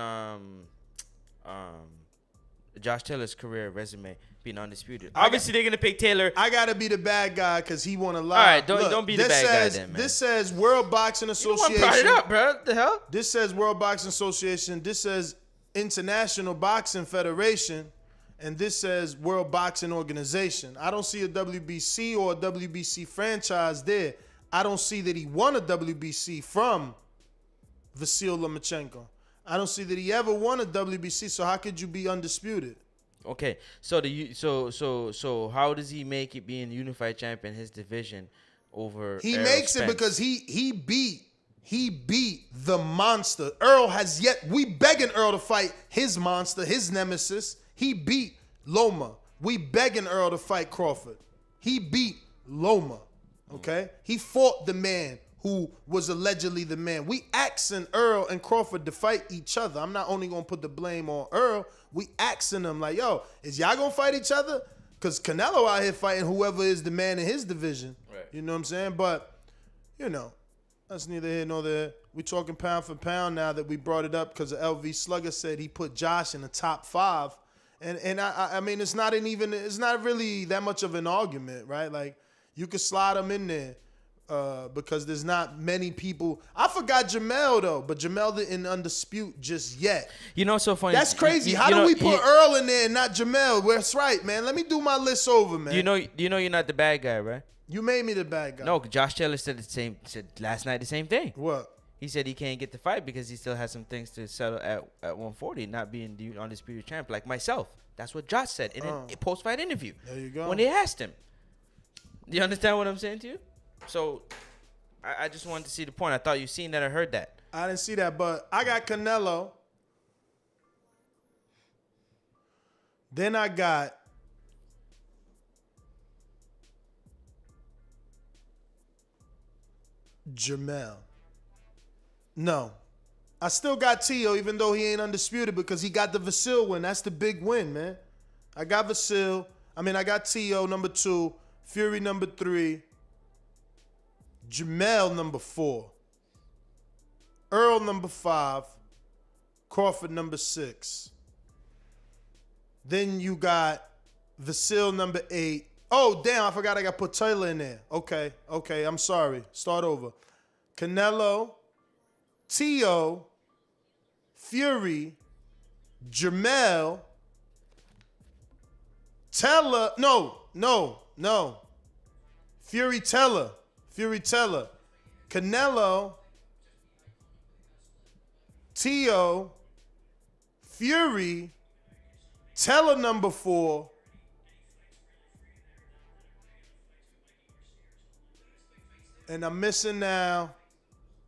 Josh Taylor's career resume being undisputed. Obviously, they're gonna pick Taylor. I gotta be the bad guy because he want to lie. All right, don't be the bad guy then, man. This says World Boxing Association. You brought it up, bro. What the hell? This says World Boxing Association. This says International Boxing Federation. And this says World Boxing Organization. I don't see a WBC or a WBC franchise there. I don't see that he won a WBC from Vasyl Lomachenko. I don't see that he ever won a WBC. So how could you be undisputed? Okay, so how does he make it being unified champion in his division over? He Errol makes Spence? it because he beat the monster. Earl has yet. We begging Earl to fight his monster, his nemesis. He beat Loma. We begging Earl to fight Crawford. He beat Loma. Okay? He fought the man who was allegedly the man. We asking Earl and Crawford to fight each other. I'm not only going to put the blame on Earl. We asking them like, yo, is y'all going to fight each other? Because Canelo out here fighting whoever is the man in his division. Right. You know what I'm saying? But, you know, that's neither here nor there. We talking pound for pound now that we brought it up because LV Slugger said he put Josh in the top 5. And I mean, it's not really that much of an argument, right? Like, you could slide him in there because there's not many people. I forgot Jamel, though, but Jamel didn't undispute just yet. You know, so funny. That's crazy. How do we put Earl in there and not Jamel? Well, that's right, man. Let me do my list over, man. You know you're not the bad guy, right? You made me the bad guy. No, Josh Taylor said last night the same thing. What? He said he can't get the fight because he still has some things to settle at 140, not being the undisputed champ like myself. That's what Josh said in a post-fight interview. There you go. When they asked him. Do you understand what I'm saying to you? So I just wanted to see the point. I thought you seen that or heard that. I didn't see that, but I got Canelo. Then I got Jamel. No. I still got Tio, even though he ain't undisputed, because he got the Vasyl win. That's the big win, man. I got Vasyl. I got Tio, number 2. Fury, number 3. Jamel, number 4. Earl, number 5. Crawford, number 6. Then you got Vasyl, number 8. Oh, damn, I forgot I got put Taylor in there. Okay, I'm sorry. Start over. Canelo, Tio, Fury, Jamel, Teller. No. Fury Teller. Canelo, Tio, Fury, Teller number 4, and I'm missing now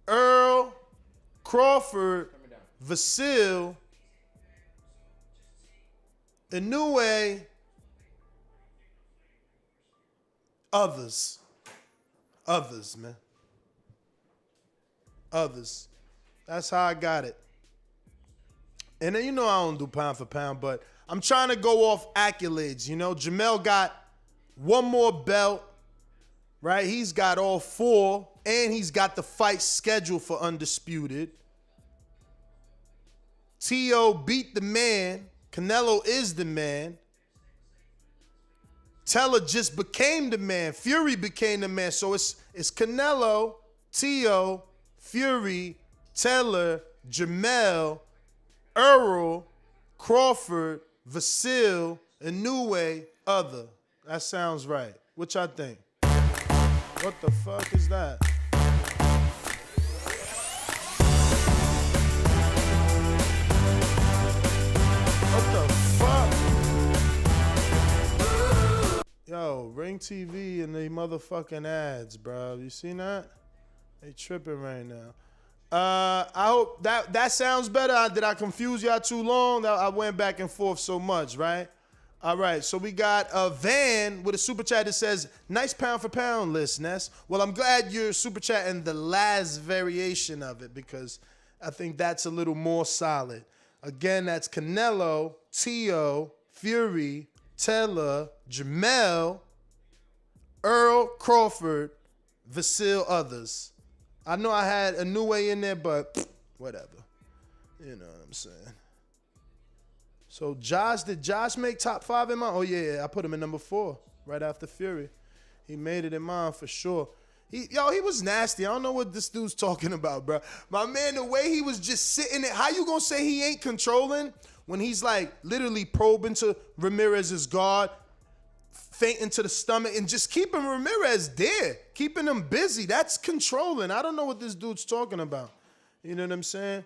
Earl, Crawford, Vasil, Inoue, others. Others, man. Others. That's how I got it. And then, you know, I don't do pound for pound, but I'm trying to go off accolades. You know, Jamel got one more belt, right? He's got all 4, and he's got the fight scheduled for undisputed. T.O. beat the man. Canelo is the man. Teller just became the man. Fury became the man. So it's Canelo, T.O., Fury, Teller, Jamel, Earl, Crawford, Vasil, Inoue, other. That sounds right. What y'all think? What the fuck is that? What the fuck? Yo, Ring TV and the motherfucking ads, bro. You seen that? They tripping right now. I hope that sounds better. Did I confuse y'all too long? I went back and forth so much, right? All right, so we got a Van with a super chat that says, nice pound for pound list, Ness. Well, I'm glad you're super chatting the last variation of it because I think that's a little more solid. Again, that's Canelo, T.O., Fury, Teller, Jamel, Earl, Crawford, Vasil, others. I know I had a new way in there, but whatever. You know what I'm saying. So did Josh make top 5 in mine? Oh yeah, I put him in number 4 right after Fury. He made it in mine for sure. He was nasty. I don't know what this dude's talking about, bro. My man, the way he was just sitting there, how you gonna say he ain't controlling when he's like literally probing to Ramirez's guard, fainting to the stomach, and just keeping Ramirez there, keeping him busy? That's controlling. I don't know what this dude's talking about. You know what I'm saying?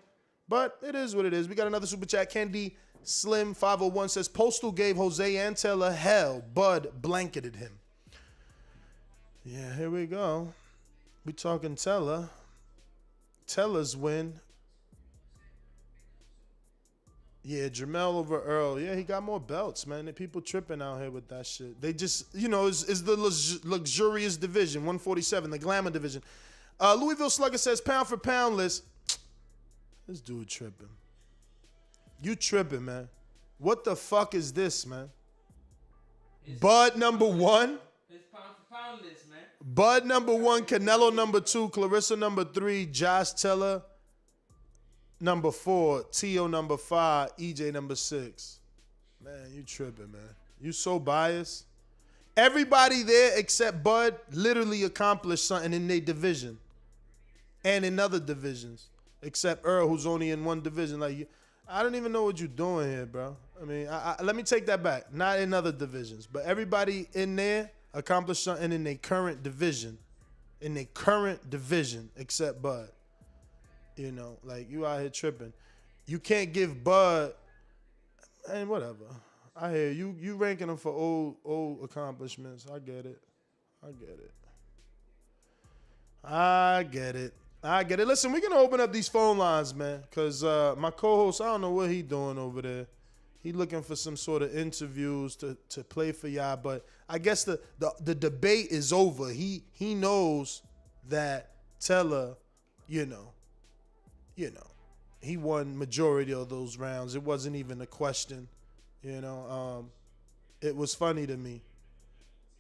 But it is what it is. We got another super chat. Candy Slim 501 says, Postal gave Jose and Teller hell. Bud blanketed him. Yeah, here we go. We talking Teller. Teller's win. Yeah, Jamel over Earl. Yeah, he got more belts, man. The people tripping out here with that shit. They just, you know, it's the luxurious division, 147, the glamour division. Louisville Slugger says, pound for pound list. This dude tripping. You tripping, man. What the fuck is this, man? Bud number 1. It's pound for pound list, man. Bud number 1, Canelo number 2, Clarissa number 3, Josh Teller number 4, T.O. number 5, EJ number 6. Man, you tripping, man. You so biased. Everybody there except Bud literally accomplished something in their division and in other divisions, except Earl, who's only in one division. Like, I don't even know what you're doing here, bro. I mean, let me take that back. Not in other divisions, but everybody in there accomplished something in their current division. In their current division, except Bud. You know, like, you out here tripping. You can't give Bud, and whatever. I hear you. You ranking them for old accomplishments. I get it. Listen, we're going to open up these phone lines, man, because my co-host, I don't know what he doing over there. He looking for some sort of interviews to play for y'all, but I guess the debate is over. He knows that Teller, you know, he won majority of those rounds. It wasn't even a question, you know. It was funny to me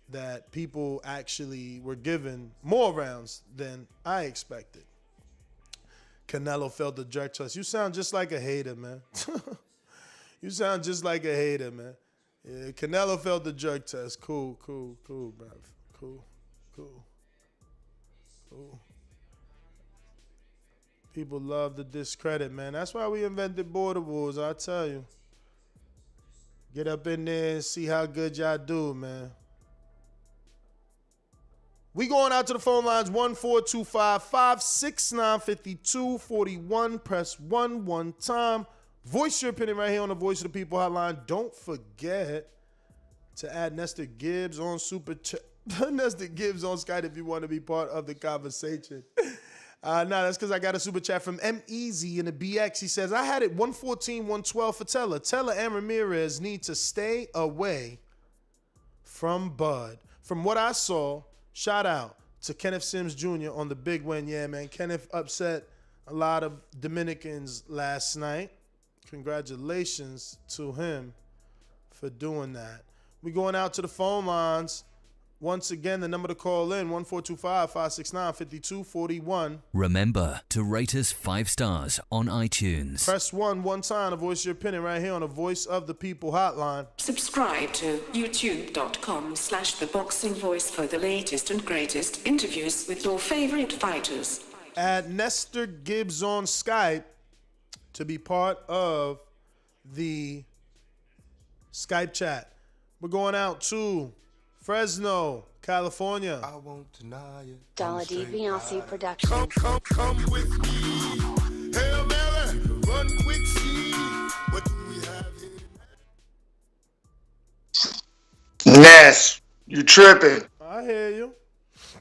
that people actually were given more rounds than I expected. Canelo failed the drug test. You sound just like a hater, man. You sound just like a hater, man. Yeah, Canelo failed the drug test. Cool, bruv. Cool. People love the discredit, man. That's why we invented border wars, I tell you. Get up in there and see how good y'all do, man. We going out to the phone lines 1-425-569-5241. Press 1 time. Voice your opinion right here on the Voice of the People hotline. Don't forget to add Nestor Gibbs on Super Chat. Nestor Gibbs on Skype if you want to be part of the conversation. No, that's because I got a super chat from M-Easy in the BX. He says, I had it 114-112 for Teller. Teller and Ramirez need to stay away from Bud. From what I saw, shout out to Kenneth Sims Jr. on the big win. Yeah, man. Kenneth upset a lot of Dominicans last night. Congratulations to him for doing that. We going out to the phone lines. Once again, the number to call in, 1-425-569-5241. Remember to rate us 5 stars on iTunes. Press 1 time to voice your opinion right here on the Voice of the People hotline. Subscribe to youtube.com/theboxingvoice for the latest and greatest interviews with your favorite fighters. Add Nestor Gibbs on Skype to be part of the Skype chat. We're going out to Fresno, California. I won't deny it. Dazn Biasi Productions. Come with me. Hail Mary, run quick, see what we have here. Ness, you tripping. I hear you.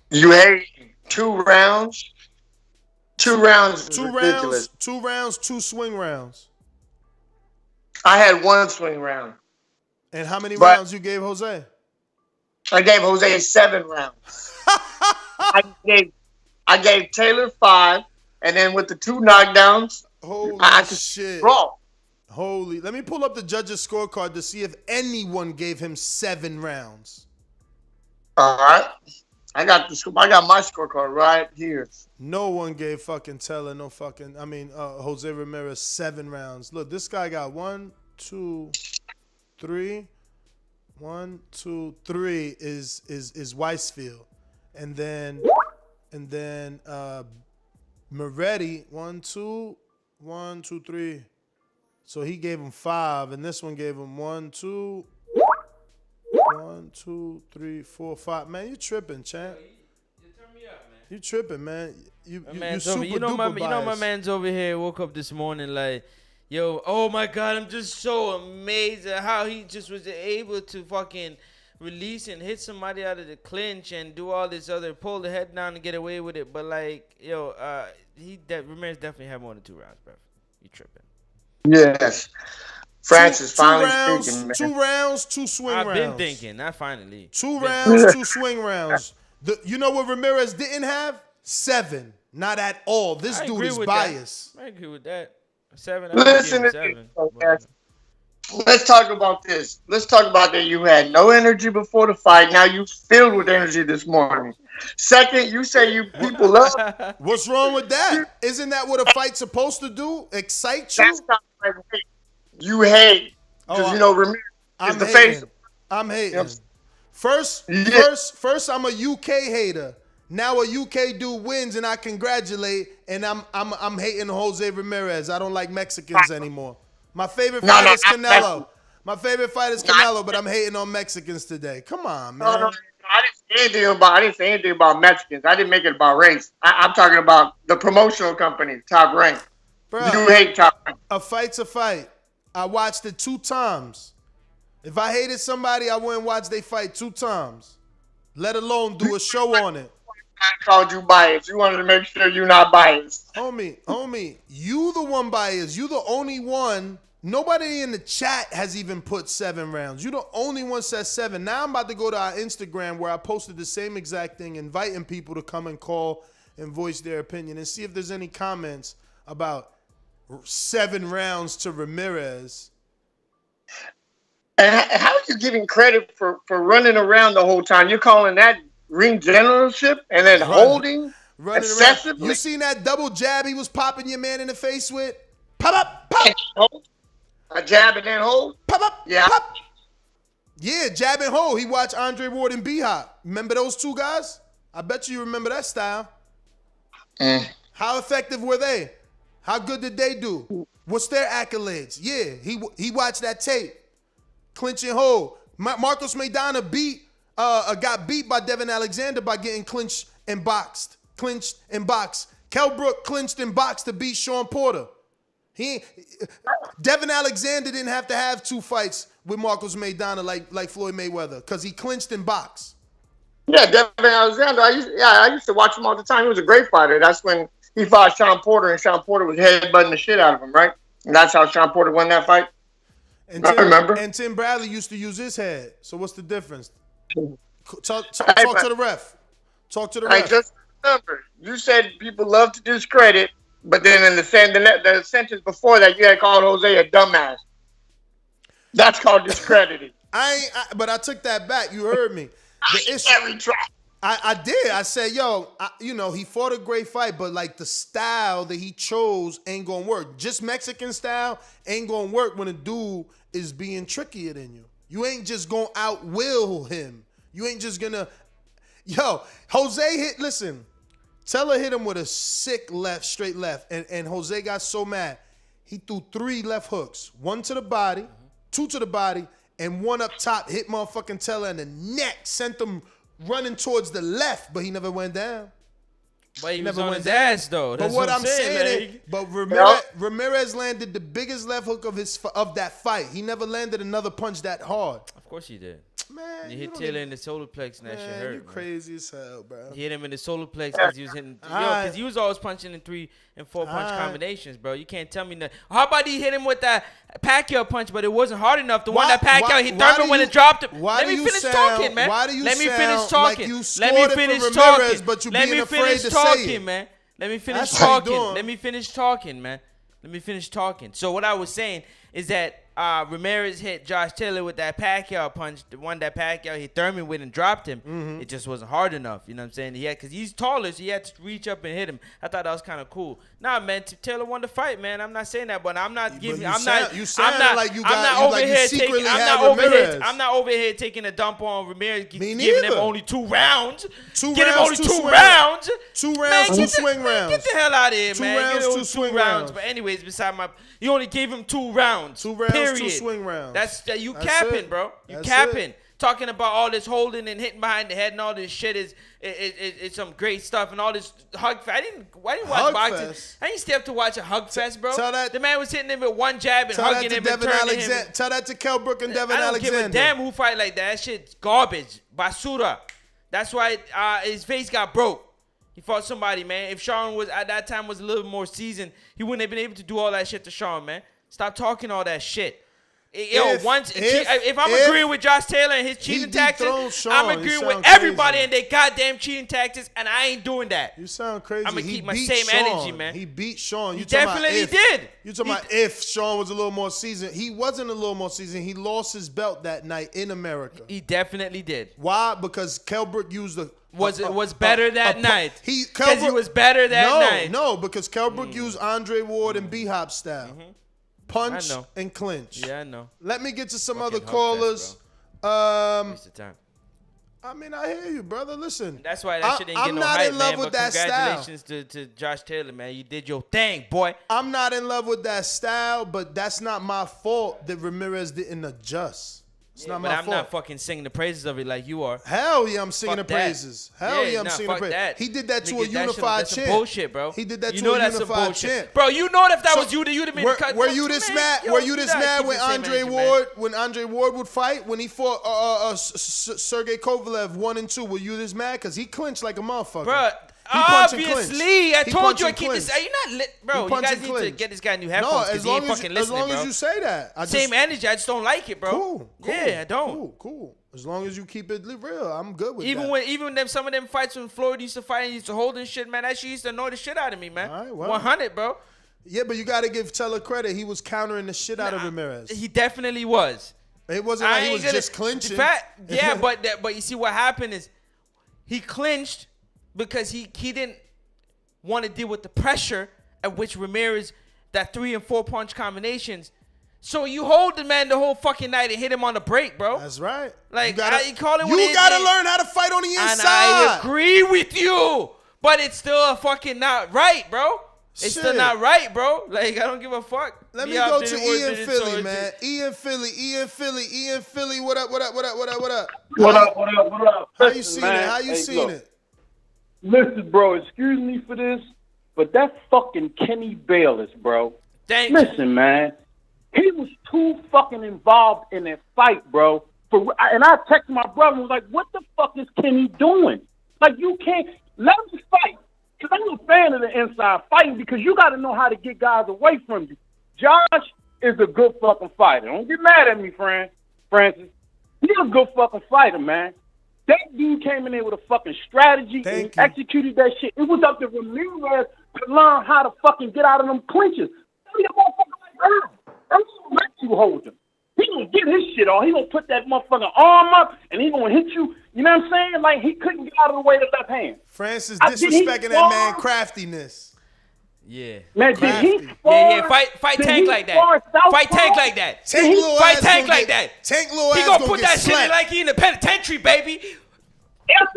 You hate 2 rounds. 2 rounds is Two ridiculous. rounds, 2 swing rounds. I had 1 swing round. And how many But- rounds you gave Jose? I gave Jose 7 rounds. I gave Taylor 5, and then with the 2 knockdowns, Holy I could shit. draw. Holy. Let me pull up the judges' scorecard to see if anyone gave him 7 rounds. All right. I got my scorecard right here. No one gave fucking Teller Jose Ramirez 7 rounds. Look, this guy got 1, 2, 3. 1, 2, 3 is Weisfield. And then Moretti, 1, 2, 3. So he gave him 5, and this one gave him 1, 2, 3, 4, 5. Man, you tripping, champ. You turn me up, man. You tripping, man. You Man's super over, you know my biased. man's over here woke up this morning like, yo, oh my God, I'm just so amazed at how he just was able to fucking release and hit somebody out of the clinch and do all this other, pull the head down and get away with it. But like, yo, Ramirez definitely had more than 2 rounds, bro. You tripping? Yes. Francis Two finally rounds, thinking, man. 2 rounds, 2 swing rounds. I've been thinking, not finally. 2 rounds, 2 swing rounds. You know what Ramirez didn't have? 7. Not at all. This I dude agree is with biased. that. I agree with that. 7. Listen to 7. this. Let's talk about this. Let's talk about that. You had no energy before the fight. Now you filled with energy this morning. Second, you say you people love. What's wrong with that? Isn't that what a fight's supposed to do? Excite you? That's not right. You hate. Because, Ramirez is the face. I'm hating. You know, First, I'm a UK hater. Now a UK dude wins and I congratulate, and I'm hating Jose Ramirez. I don't like Mexicans anymore. My favorite fighter is Canelo. My favorite fighter is Canelo, but I'm hating on Mexicans today. Come on, man. No, I didn't say anything about Mexicans. I didn't make it about race. I'm talking about the promotional company, Top Rank. Bro, You hate Top Rank. a fight's a fight. I watched it 2 times. If I hated somebody, I wouldn't watch they fight 2 times, let alone do a show on it. I called you biased. You wanted to make sure you're not biased. Homie, you the one biased. You the only one. Nobody in the chat has even put 7 rounds. You the only one says 7. Now I'm about to go to our Instagram where I posted the same exact thing, inviting people to come and call and voice their opinion and see if there's any comments about 7 rounds to Ramirez. And how are you giving credit for running around the whole time? You're calling that ring generalship and then holding running excessively? around. You seen that double jab he was popping your man in the face with? Pop up, pop. A jab and then hold? Pop up, Yeah. pop. Yeah, jab and hold. He watched Andre Ward and B-Hop. Remember those 2 guys? I bet you remember that style. How effective were they? How good did they do? What's their accolades? Yeah, he watched that tape. Clinch and hold. Marcos Maidana beat got beat by Devin Alexander by getting clinched and boxed. Kell Brook clinched and boxed to beat Sean Porter. Devin Alexander didn't have to have 2 fights with Marcos Maidana like Floyd Mayweather because he clinched and boxed. Yeah, Devin Alexander. I used to watch him all the time. He was a great fighter. That's when he fought Sean Porter, and Sean Porter was headbutting the shit out of him, right? And that's how Sean Porter won that fight. I remember. And Tim Bradley used to use his head. So what's the difference? Talk to the ref. Talk to the ref. Just remember, you said people love to discredit, but then in the sentence before that, you had called Jose a dumbass. That's called discrediting. But I took that back. You heard me. I did. I said, he fought a great fight, but like the style that he chose ain't gonna work. Just Mexican style ain't gonna work when a dude is being trickier than you. You ain't just gonna outwill him. You ain't just gonna. Jose listen. Teller hit him with a sick left, straight left, and Jose got so mad. He threw 3 left hooks. 1 to the body, 2 to the body, and 1 up top hit motherfucking Teller in the neck, sent him running towards the left, but he never went down. But he never went down. Ass though. That's but what I'm saying is, but Ramirez landed the biggest left hook of that fight. He never landed another punch that hard. Of course he did. Man, you hit Taylor in the solar plex and that shit hurt. You crazy as hell, bro. He hit him in the solar plex because he was hitting. Because he was always punching in 3 and 4 punch combinations, bro. You can't tell me that. How about he hit him with that Pacquiao punch, but it wasn't hard enough. The one that Pacquiao hit Thurman when it dropped him. Let me finish talking, man. Let me finish talking. Let me finish talking. Let me finish talking, man. Let me finish talking. Let me finish talking, man. Let me finish talking. So what I was saying is that Ramirez hit Josh Taylor with that Pacquiao punch, the one that Pacquiao hit Thurman with and dropped him. Mm-hmm. It just wasn't hard enough. You know what I'm saying? Because he's taller, so he had to reach up and hit him. I thought that was kind of cool. Nah, man, Taylor won the fight, man. I'm not saying that, but I'm not giving. I'm not over here taking a dump on Ramirez, giving him only 2 rounds. 2 Get him only 2 rounds. 2 rounds, man, 2 swing rounds. Get the hell out of here, 2 man. rounds, 2 swing rounds. But anyways, you only gave him 2 rounds. 2 rounds, period. 2 swing rounds. That's capping, bro. You capping. Talking about all this holding and hitting behind the head and all this shit is some great stuff and all this hug fest. I didn't watch boxing. I didn't stay up to watch a hug fest, bro. The man was hitting him with 1 jab and hugging him and turning him. Tell that to Kell Brook and Devin Alexander. I don't give a damn who fight like that. That shit's garbage. Basura. That's why his face got broke. He fought somebody, man. If Sean was at that time was a little more seasoned, he wouldn't have been able to do all that shit to Sean, man. Stop talking all that shit. If I'm agreeing with Josh Taylor and his cheating tactics, I'm agreeing with everybody and their goddamn cheating tactics, and I ain't doing that. You sound crazy. I'm gonna keep my same energy, man. He beat Sean. He definitely did. You talking about if Sean was a little more seasoned? He wasn't a little more seasoned. He lost his belt that night in America. He definitely did. Why? Because Kell Brook used the was better that night. He was better that night. No, because Kell Brook used Andre Ward and B-Hop style. Mm-hmm. Punch and clinch. Yeah, I know. Let me get to some other callers. Waste of time. I mean, I hear you, brother. Listen. That's why that shit ain't getting no hype, man. I'm not in love with that style. Congratulations to Josh Taylor, man. You did your thing, boy. I'm not in love with that style, but that's not my fault that Ramirez didn't adjust. It's not my fault. But I'm not fucking singing the praises of it like you are. Hell yeah, I'm singing the praises. Hell yeah, I'm singing the praises. That. He did that to a unified champ. That's bullshit, bro. He did that to a unified champ. Bro, you know if that was you, you'd have been cut. Were you this mad? Were you this mad when Andre Ward, would fight? When he fought Sergey Kovalev 1 and 2, were you this mad? Because he clinched like a motherfucker. Bro. Obviously, I told you I keep this. Are you not lit, bro? You guys need to get this guy new headphones because he ain't fucking listening, bro. As long as you say that. Same energy. I just don't like it, bro. Cool. Yeah, I don't. Cool. As long as you keep it real, I'm good with that. Even them some of them fights when Floyd used to fight and used to hold and shit, man, that shit used to annoy the shit out of me, man. All right, well. 100, bro. Yeah, but you got to give Teller credit. He was countering the shit out of Ramirez. He definitely was. It wasn't like he was just clinching. But you see what happened is he clinched because he didn't want to deal with the pressure at which Ramirez, that 3 and 4 punch combinations. So you hold the man the whole fucking night and hit him on the break, bro. That's right. Like, you gotta learn how to fight on the inside. And I agree with you, but it's still fucking not right, bro. It's still not right, bro. Like, I don't give a fuck. Let me go to Ian Philly, man. Ian Philly. What up? How you seen it? How you seen it? Listen, bro, excuse me for this, but that fucking Kenny Bayless, bro. Listen, man. He was too fucking involved in that fight, bro. And I texted my brother and was like, what the fuck is Kenny doing? Like, you can't let him fight. Because I'm a fan of the inside fighting because you got to know how to get guys away from you. Josh is a good fucking fighter. Don't get mad at me, Francis. He's a good fucking fighter, man. That dude came in there with a fucking strategy and executed that shit. It was up to Ramirez to learn how to fucking get out of them clinches. He a motherfucker like Earl. Earl don't let you hold him. He gonna get his shit on. He gonna put that motherfucking arm up and he gonna hit you. You know what I'm saying? Like, he couldn't get out of the way of the left hand. Francis disrespecting that man craftiness. Yeah. Man, did he Fight Tank like that. Fight Tank like that. Fight Tank like that. Tank little he ass gonna put that shit in like he in the penitentiary, baby.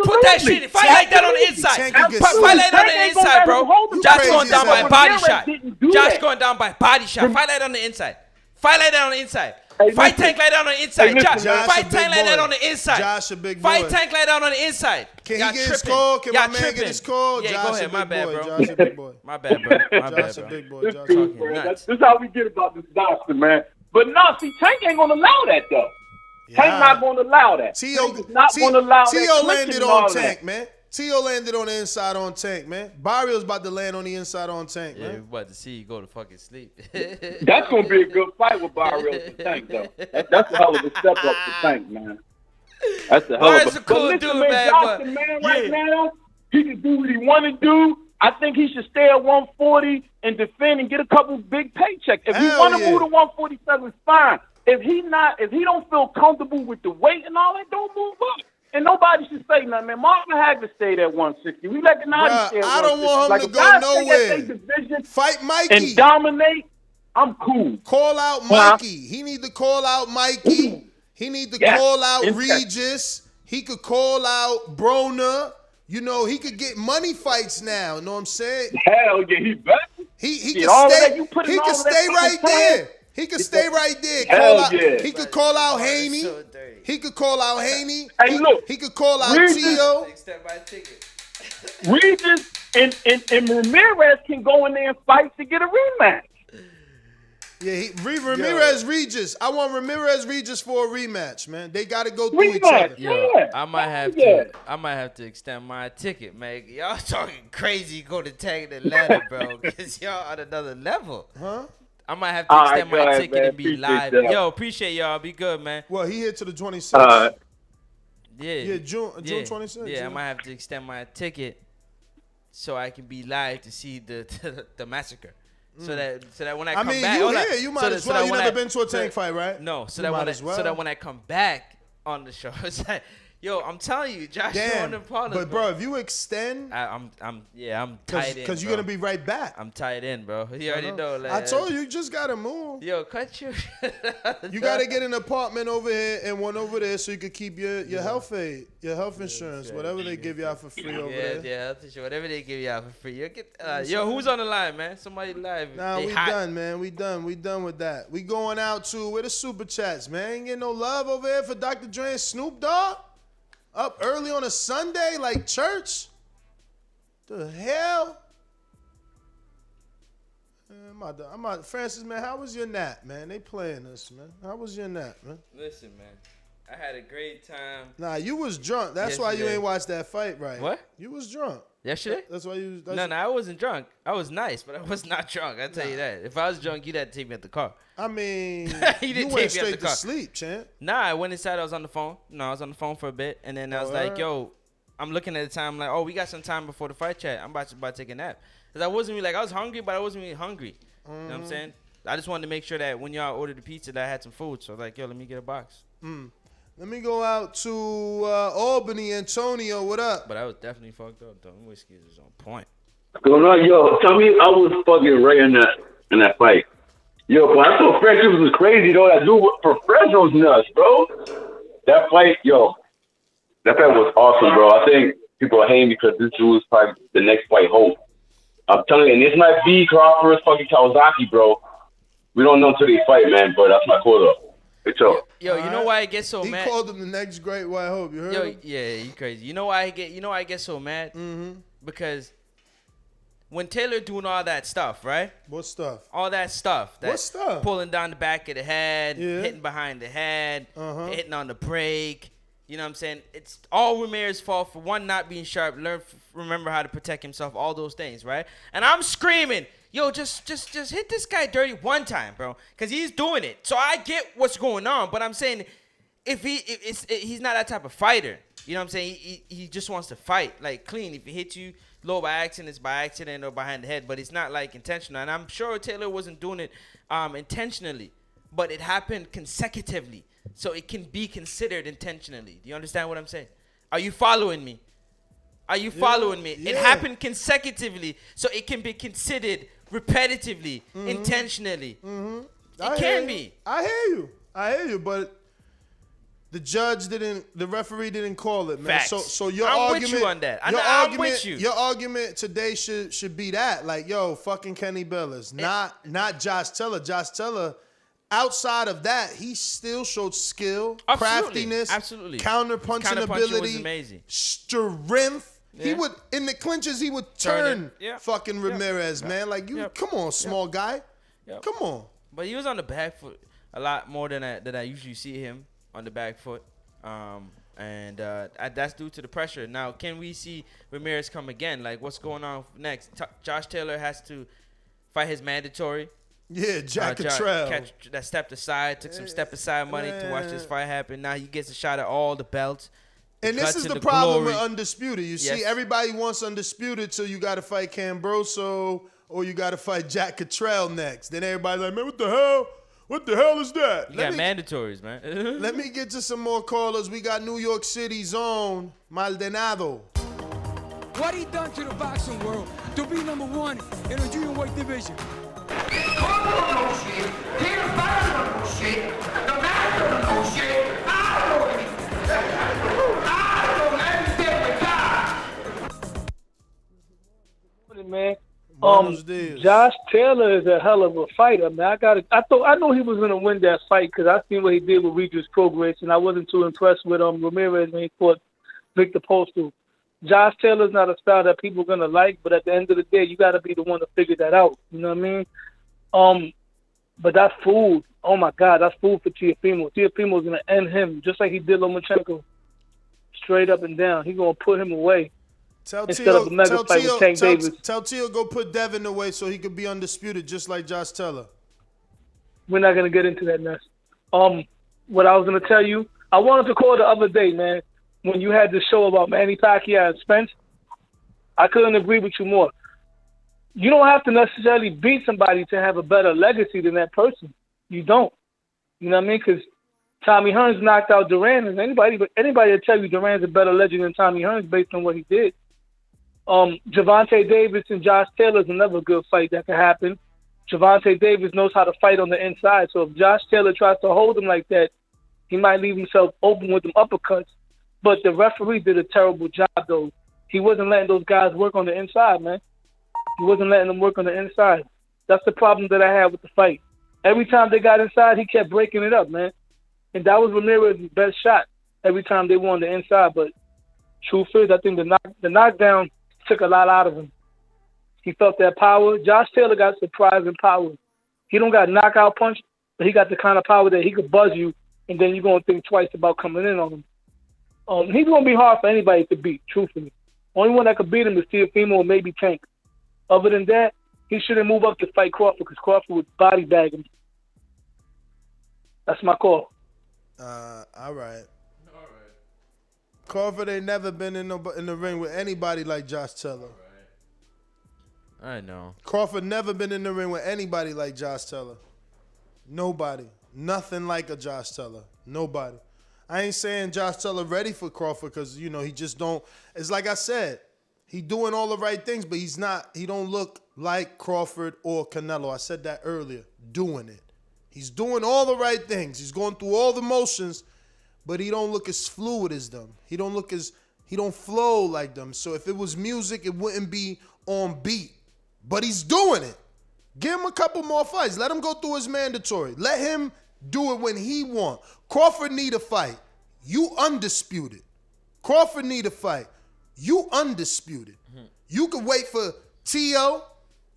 Put that shit in. Fight like that on the inside. Fight like that on the inside, bro. Josh going down by body shot. Josh going down by body shot. Fight like that on the inside. Fight like that on the inside. Fight Tank like that on the inside. Fight Tank like that on the inside. Josh a big boy. Fight Tank like that on the inside. Can he get his call? Can my man get his call? Yeah, go ahead. My bad, bro. Josh a big boy. My bad, bro. Josh a big boy. Josh This is how we get about this Dazn, man. But no, see, Tank ain't gonna allow that though. Tank not gonna allow that. T.O. not gonna allow that. T.O. landed on Tank, man. T.O. landed on the inside on Tank, man. Barrio's about to land on the inside on Tank, man. Yeah, we about to see you go to fucking sleep. That's gonna be a good fight with Barrios and Tank, though. That's a hell of a step up for Tank, man. That's a hell of a cool dude, man. Josh, the man right now, he can do what he want to do. I think he should stay at 140 and defend and get a couple big paychecks. If he want to move to 147, fine. If he don't feel comfortable with the weight and all that, don't move up. And nobody should say nothing, man. Marvin Hagler stayed at 160. We let the 90 stay at 160. I don't want him to go nowhere. Fight Mikey. And dominate, I'm cool. Call out Mikey. He need to call out Mikey. He need to call out Regis. He could call out Broner. You know, he could get money fights now. You know what I'm saying? Hell yeah, he better. He can stay right there. He could stay right there. He could call out Haney. He could call out Haney. Hey, look. He could call out T.O. Regis and Ramirez can go in there and fight to get a rematch. Yeah, Ramirez Regis. I want Ramirez Regis for a rematch, man. They got to go through each other. Yeah. I might have to extend my ticket, man. Y'all talking crazy. Go to Tag Atlanta, bro, because y'all on another level. Huh? I might have to extend my ticket and be live. Yo, appreciate y'all. Be good, man. Well, he hit to the 26th. Yeah, June 26th. Yeah, I might have to extend my ticket so I can be live to see the massacre. So that when I come back, you might as well. You never been to a Tank fight, right? No, so that when I come back on the show, it's like, yo, I'm telling you, Josh, on the Paula. But bro, if you extend, I'm tied in. Because you're gonna be right back. I'm tied in, bro. You already know. Like, I told you just gotta move. Yo, cut you. You gotta get an apartment over here and one over there so you could keep your health aid, your health insurance, whatever they give you out for free over there. Yeah, health insurance, whatever they give you out for free. You get, yo, who's on the line, man? Somebody live. Nah, we done, man. We done with that. We going out to where the super chats, man. Ain't getting no love over here for Dr. Dre and Snoop Dogg. Up early on a Sunday like church? The hell? I'm out. Francis, man, how was your nap, man? They playing us, man. How was your nap, man? Listen, man, I had a great time. Nah, you was drunk. That's why you ain't watched that fight, right? What? You was drunk. Yesterday? That's why you. No, I wasn't drunk. I was nice, but I was not drunk. I tell you that. If I was drunk, you'd have to take me at the car. I mean, you went straight to sleep, champ. Nah, I went inside. I was on the phone. No, I was on the phone for a bit, and then I was like, yo, I'm looking at the time, like, oh, we got some time before the fight chat. I'm about to take a nap. Because I wasn't really, I was hungry, but I wasn't really hungry. You know what I'm saying? I just wanted to make sure that when y'all ordered the pizza that I had some food. So like, yo, let me get a box. Let me go out to Albany. Antonio, what up? But I was definitely fucked up, though. Whiskey is on point. What's going on, yo? Tell me I was fucking right in that fight. Yo, but I thought Francis was crazy, though. That dude for Fresno's nuts, bro. That fight, that fight was awesome, bro. I think people are hating because this dude is probably the next fight hope. I'm telling you, and this might be Crawford's fucking Kawasaki, bro. We don't know until they fight, man, but that's my call, though. It's up. Yo, you know why I get so mad? He called him the next great white hope. You heard him? Yeah, you crazy. You know why I get so mad? Mm-hmm. Because when Taylor doing all that stuff, right? What stuff? All that stuff. What stuff? Pulling down the back of the head, hitting behind the head, hitting on the brake. You know what I'm saying? It's all Ramirez's fault for one, not being sharp, remember how to protect himself, all those things, right? And I'm screaming, yo, just hit this guy dirty one time, bro, because he's doing it. So I get what's going on, but I'm saying if he's not that type of fighter. You know what I'm saying? He just wants to fight, like clean. If he hits you low by accident, it's by accident or behind the head, but it's not like intentional. And I'm sure Taylor wasn't doing it intentionally, but it happened consecutively. So it can be considered intentionally. Do you understand what I'm saying? Are you following me? Are you following me? Yeah. It happened consecutively, so it can be considered repetitively, intentionally. It can be. I hear you, but the referee didn't call it, man. Facts. So your I'm argument, with you on that. I'm with you. Your argument today should be that, like, yo, fucking Kenny Bellis, not Josh Taylor. Josh Taylor, outside of that, he still showed skill, craftiness, counter-punching ability, was amazing. Strength. Yeah. He would, in the clinches, he would turn fucking Ramirez, man. Like, come on, small guy. Come on. But he was on the back foot a lot more than I usually see him on the back foot. And that's due to the pressure. Now, can we see Ramirez come again? Like, what's going on next? Josh Taylor has to fight his mandatory. Yeah, Jack Cottrell. That stepped aside, took some step-aside money to watch this fight happen. Now he gets a shot at all the belts. And this is the problem with Undisputed. You see, everybody wants Undisputed, so you got to fight Cambroso or you got to fight Jack Cottrell next. Then everybody's like, man, what the hell? What the hell is that? You got mandatories, man. Let me get to some more callers. We got New York City's own Maldonado. What he done to the boxing world to be number one in the junior weight division. Man, Josh Taylor is a hell of a fighter, man. I know he was gonna win that fight because I seen what he did with Regis Progress, and I wasn't too impressed with Ramirez when he fought Victor Postal. Josh Taylor's not a style that people are gonna like, but at the end of the day, you gotta be the one to figure that out. You know what I mean? But that's food. Oh my God, that's food for Teofimo. Teofimo's gonna end him just like he did Lomachenko, straight up and down. He's gonna put him away. Tell Teo go put Devin away so he could be undisputed just like Josh Taylor. We're not gonna get into that mess. What I was gonna tell you, I wanted to call the other day, man, when you had the show about Manny Pacquiao and Spence. I couldn't agree with you more. You don't have to necessarily beat somebody to have a better legacy than that person. You don't. You know what I mean? Because Tommy Hearns knocked out Duran, and anybody will tell you Duran's a better legend than Tommy Hearns based on what he did. Gervonta Davis and Josh Taylor is another good fight that could happen. Gervonta Davis knows how to fight on the inside, so if Josh Taylor tries to hold him like that, he might leave himself open with them uppercuts. But the referee did a terrible job, though. He wasn't letting those guys work on the inside, man. He wasn't letting them work on the inside. That's the problem that I had with the fight. Every time they got inside, he kept breaking it up, man. And that was Ramirez's best shot every time they won the inside. But truth is, I think the knockdown took a lot out of him. He felt that power. Josh Taylor got surprising power. He don't got knockout punch, but he got the kind of power that he could buzz you, and then you're going to think twice about coming in on him. He's going to be hard for anybody to beat, truthfully. Only one that could beat him is Teofimo or maybe Tank. Other than that, he shouldn't move up to fight Crawford because Crawford would body bag him. That's my call. All right. Crawford ain't never been in the ring with anybody like Josh Taylor. I know. Crawford never been in the ring with anybody like Josh Taylor. Nobody. Nothing like a Josh Taylor. Nobody. I ain't saying Josh Taylor ready for Crawford because, you know, he just don't. It's like I said, he doing all the right things, but he don't look like Crawford or Canelo. I said that earlier. Doing it. He's doing all the right things. He's going through all the motions, but he don't look as fluid as them. He don't flow like them. So if it was music, it wouldn't be on beat. But he's doing it. Give him a couple more fights. Let him go through his mandatory. Let him do it when he want. Crawford need a fight. You undisputed. Crawford need a fight. You undisputed. You can wait for T.O.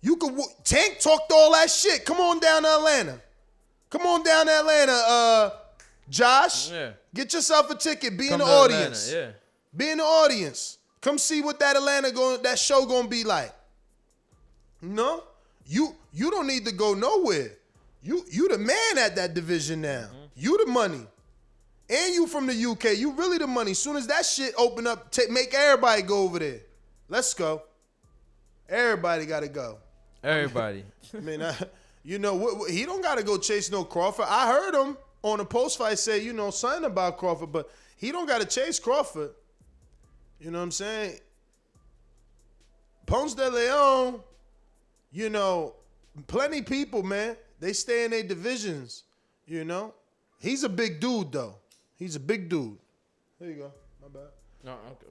You can Tank talked all that shit. Come on down to Atlanta. Josh. Yeah. Get yourself a ticket. Be in the audience. Atlanta, yeah. Be in the audience. Come see what that show gonna be like. No, you don't need to go nowhere. You the man at that division now. You the money, and you from the UK. You really the money. Soon as that shit open up, make everybody go over there. Let's go. Everybody gotta go. Everybody. I mean, he don't gotta go chase no Crawford. I heard him on the post fight say, something about Crawford, but he don't gotta chase Crawford. You know what I'm saying? Ponce de Leon, plenty people, man, they stay in their divisions, He's a big dude, though. He's a big dude. There you go. My bad. No, okay.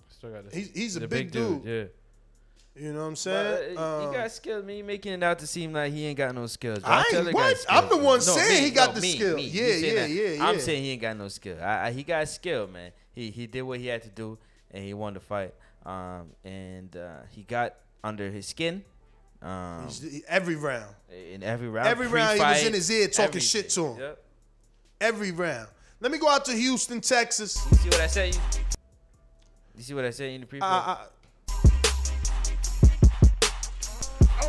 Still got this. He's a big dude. Yeah. You know what I'm saying? He got skills. Me making it out to seem like he ain't got no skills. I'm the one saying he got the skill. Yeah. I'm saying he ain't got no skill. He got skill, man. He did what he had to do, and he won the fight. He got under his skin. Every round. In every round. Every round he was in his ear talking shit to him. Yep. Every round. Let me go out to Houston, Texas. You see what I said? You see what I said in the preview? I'll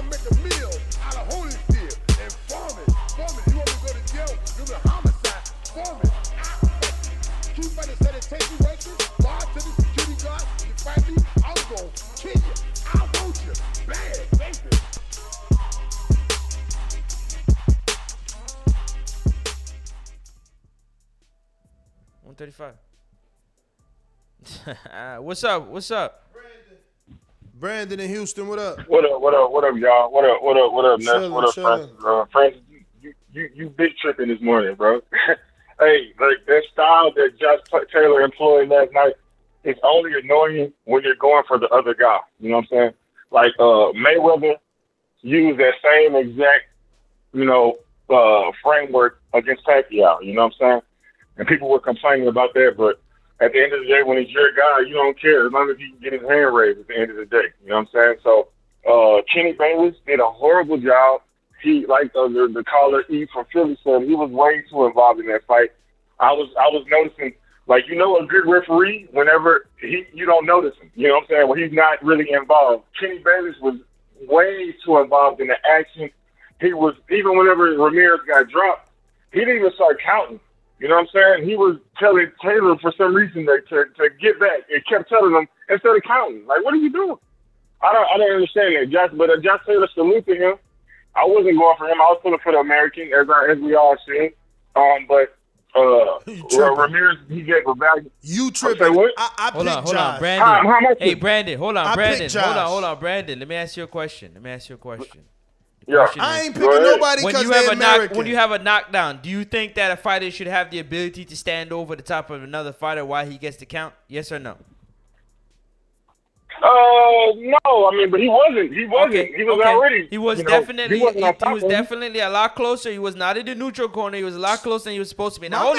make a meal out of Holyfield and farm it. You want me to go to jail? Do the homicide. Farm it. Two fighters said it take you right there. Bar to the security guard. You fight me, I'm going to kill you. I want you. Bad, baby. $135. What's up? Brandon in Houston, what up? What up, y'all? What up, Ness? What up, Francis? Francis, you big tripping this morning, bro. Hey, like that style that Josh Taylor employed last night is only annoying when you're going for the other guy. You know what I'm saying? Like Mayweather used that same exact, framework against Pacquiao. You know what I'm saying? And people were complaining about that, but at the end of the day, when he's your guy, you don't care as long as he can get his hand raised at the end of the day. You know what I'm saying? So Kenny Bayless did a horrible job. He, like the caller E from Philly said, he was way too involved in that fight. I was noticing, a good referee, whenever you don't notice him. You know what I'm saying? When he's not really involved. Kenny Bayless was way too involved in the action. He was, even whenever Ramirez got dropped, he didn't even start counting. You know what I'm saying? He was telling Taylor for some reason to get back. It kept telling him instead of counting. Like, what are you doing? I don't understand that. Josh Taylor, salute to him. I wasn't going for him. I was pulling for the American, as we all seen. But Ramirez, he gave a value. You tripping? What? I hold on, Josh. Brandon. Hey, Brandon, hold on, Brandon. Hold on, Brandon. Let me ask you a question. Yeah. I ain't picking nobody because they're American. When you have a knockdown, do you think that a fighter should have the ability to stand over the top of another fighter while he gets the count? Yes or no? No. I mean, but he wasn't. He wasn't. He was already. He was definitely. He was definitely a lot closer. He was not in the neutral corner. He was a lot closer than he was supposed to be. Now hold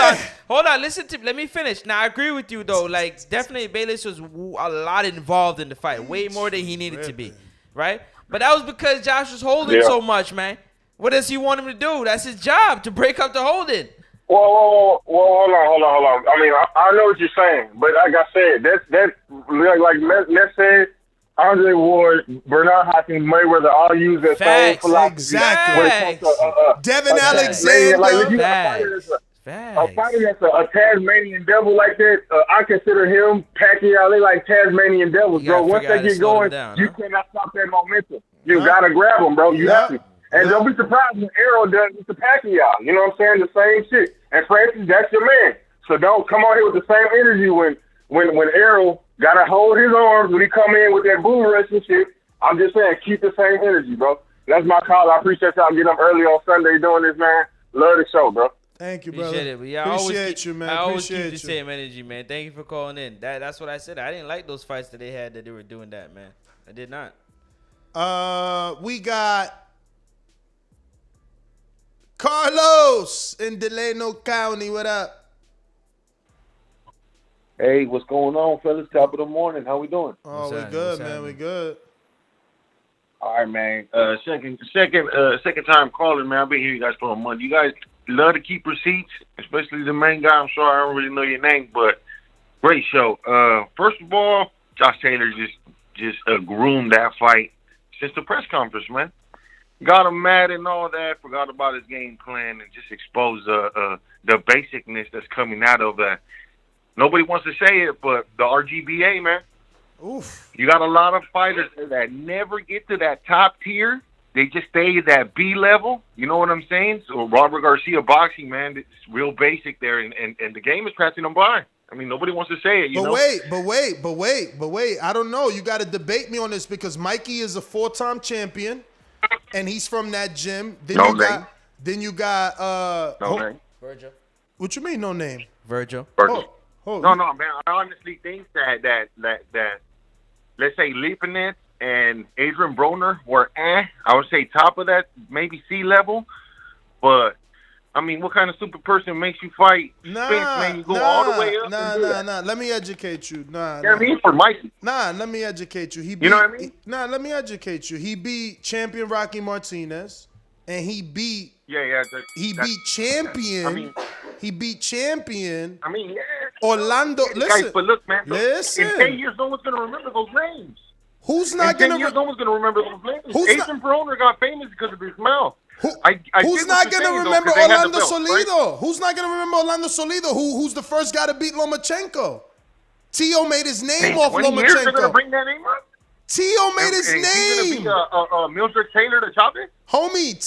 on. Let me finish. Now I agree with you though. Like definitely, Bayless was a lot involved in the fight, way more than he needed to be, right? But that was because Josh was holding so much, man. What does he want him to do? That's his job, to break up the holding. Well, hold on. I mean, I know what you're saying, but like I said, that like Ness said, Andre Ward, Bernard Hopkins, Mayweather all use that same philosophy. Exactly. Devin Alexander. A fighter that's a Tasmanian devil like that, I consider him, Pacquiao, they like Tasmanian devils, bro. Once they get going, you cannot stop that momentum. You gotta grab them, bro. You have to. And don't be surprised when Arrow does it to Pacquiao. You know what I'm saying? The same shit. And Francis, that's your man. So don't come on here with the same energy when Arrow gotta hold his arms when he come in with that boom rush and shit. I'm just saying, keep the same energy, bro. That's my call. I appreciate y'all getting up early on Sunday doing this, man. Love the show, bro. Thank you, brother. Appreciate it. But yeah, appreciate you, man. I always keep the same energy, man. Thank you for calling in. That's what I said. I didn't like those fights that they had that they were doing that, man. I did not. We got Carlos in Delano County. What up? Hey, what's going on, fellas? Top of the morning. How we doing? Oh, we good, man. We good. All right, man. Second time calling, man. I've been here you guys for a month. You guys love to keep receipts, especially the main guy. I'm sorry I don't really know your name, but great show. First of all, Josh Taylor just groomed that fight since the press conference, man. Got him mad and all that, forgot about his game plan, and just exposed the basicness that's coming out of that. Nobody wants to say it, but the RGBA, man. Oof. You got a lot of fighters that never get to that top tier. They just stay at that B level. You know what I'm saying? So Robert Garcia boxing, man, it's real basic there, and the game is passing them by. I mean, nobody wants to say it, you know? But wait. I don't know. You got to debate me on this because Mikey is a 4-time champion, and he's from that gym. Then you got Virgil. What you mean, no name? Virgil. No, man. I honestly think that let's say Lipinets and Adrian Broner were I would say top of that, maybe C level. But I mean, what kind of stupid person makes you fight Spence, man? You go all the way up. Nah. Let me educate you. I mean, for Mikey. Let me educate you. You know what I mean? Let me educate you. He beat champion Rocky Martinez, and he beat. He beat champion. He beat champion. I mean, Orlando. Listen, guys, but look, man. Listen. In 10 years, no one's gonna remember those names. Who's not gonna? In 10 years, no one's gonna remember those names. Adrian Broner got famous because of his mouth. Who's not gonna remember Orlando Solido? Who's not gonna remember Orlando Solido? Who's the first guy to beat Lomachenko? Tio made his name off Lomachenko. They're gonna bring that name up. Tio made his name. He's gonna be Mildred Taylor to Chavez? Homie,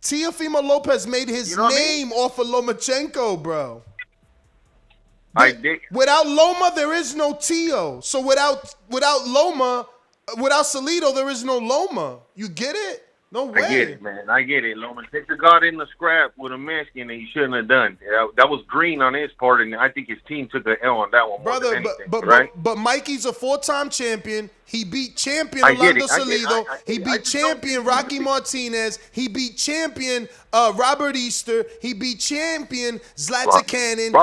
Teofimo Lopez made his name off of Lomachenko, bro. Without Loma, there is no Tio. So without Loma, without Salido, there is no Loma. You get it? No way. I get it, man. I get it. Lomachenko got in the scrap with a Mexican that he shouldn't have done. That was green on his part, and I think his team took an L on that one. Brother, but Mikey's a 4-time champion. He beat champion Orlando Salido. He beat champion Rocky Martinez. He beat champion Robert Easter. He beat champion Zlatan Cannon.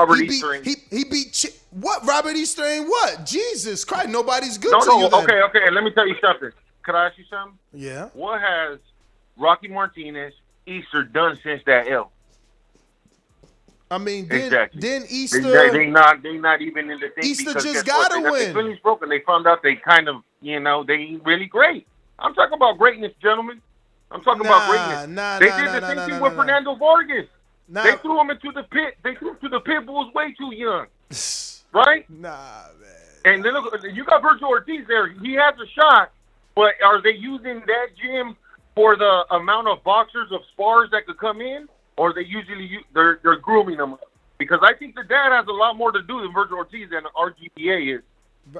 He beat what? Robert Easter ain't what? Jesus Christ, nobody's good to you then. Okay. Let me tell you something. Could I ask you something? Yeah. What has Rocky Martinez, Easter done since that L? I mean, then Easter. They not even in the thing. Easter just gotta win. Their feelings broken. They found out they kind of, they ain't really great. I'm talking about greatness, gentlemen. I'm talking about greatness. They did the same thing with Fernando Vargas. They threw him into the pit. They threw him to the pit bulls way too young. Right? Nah, man. And then look, you got Virgil Ortiz there. He has a shot, but are they using that gym for the amount of boxers of spars that could come in, or they they're grooming them? Because I think the dad has a lot more to do than Virgil Ortiz and RGPA is.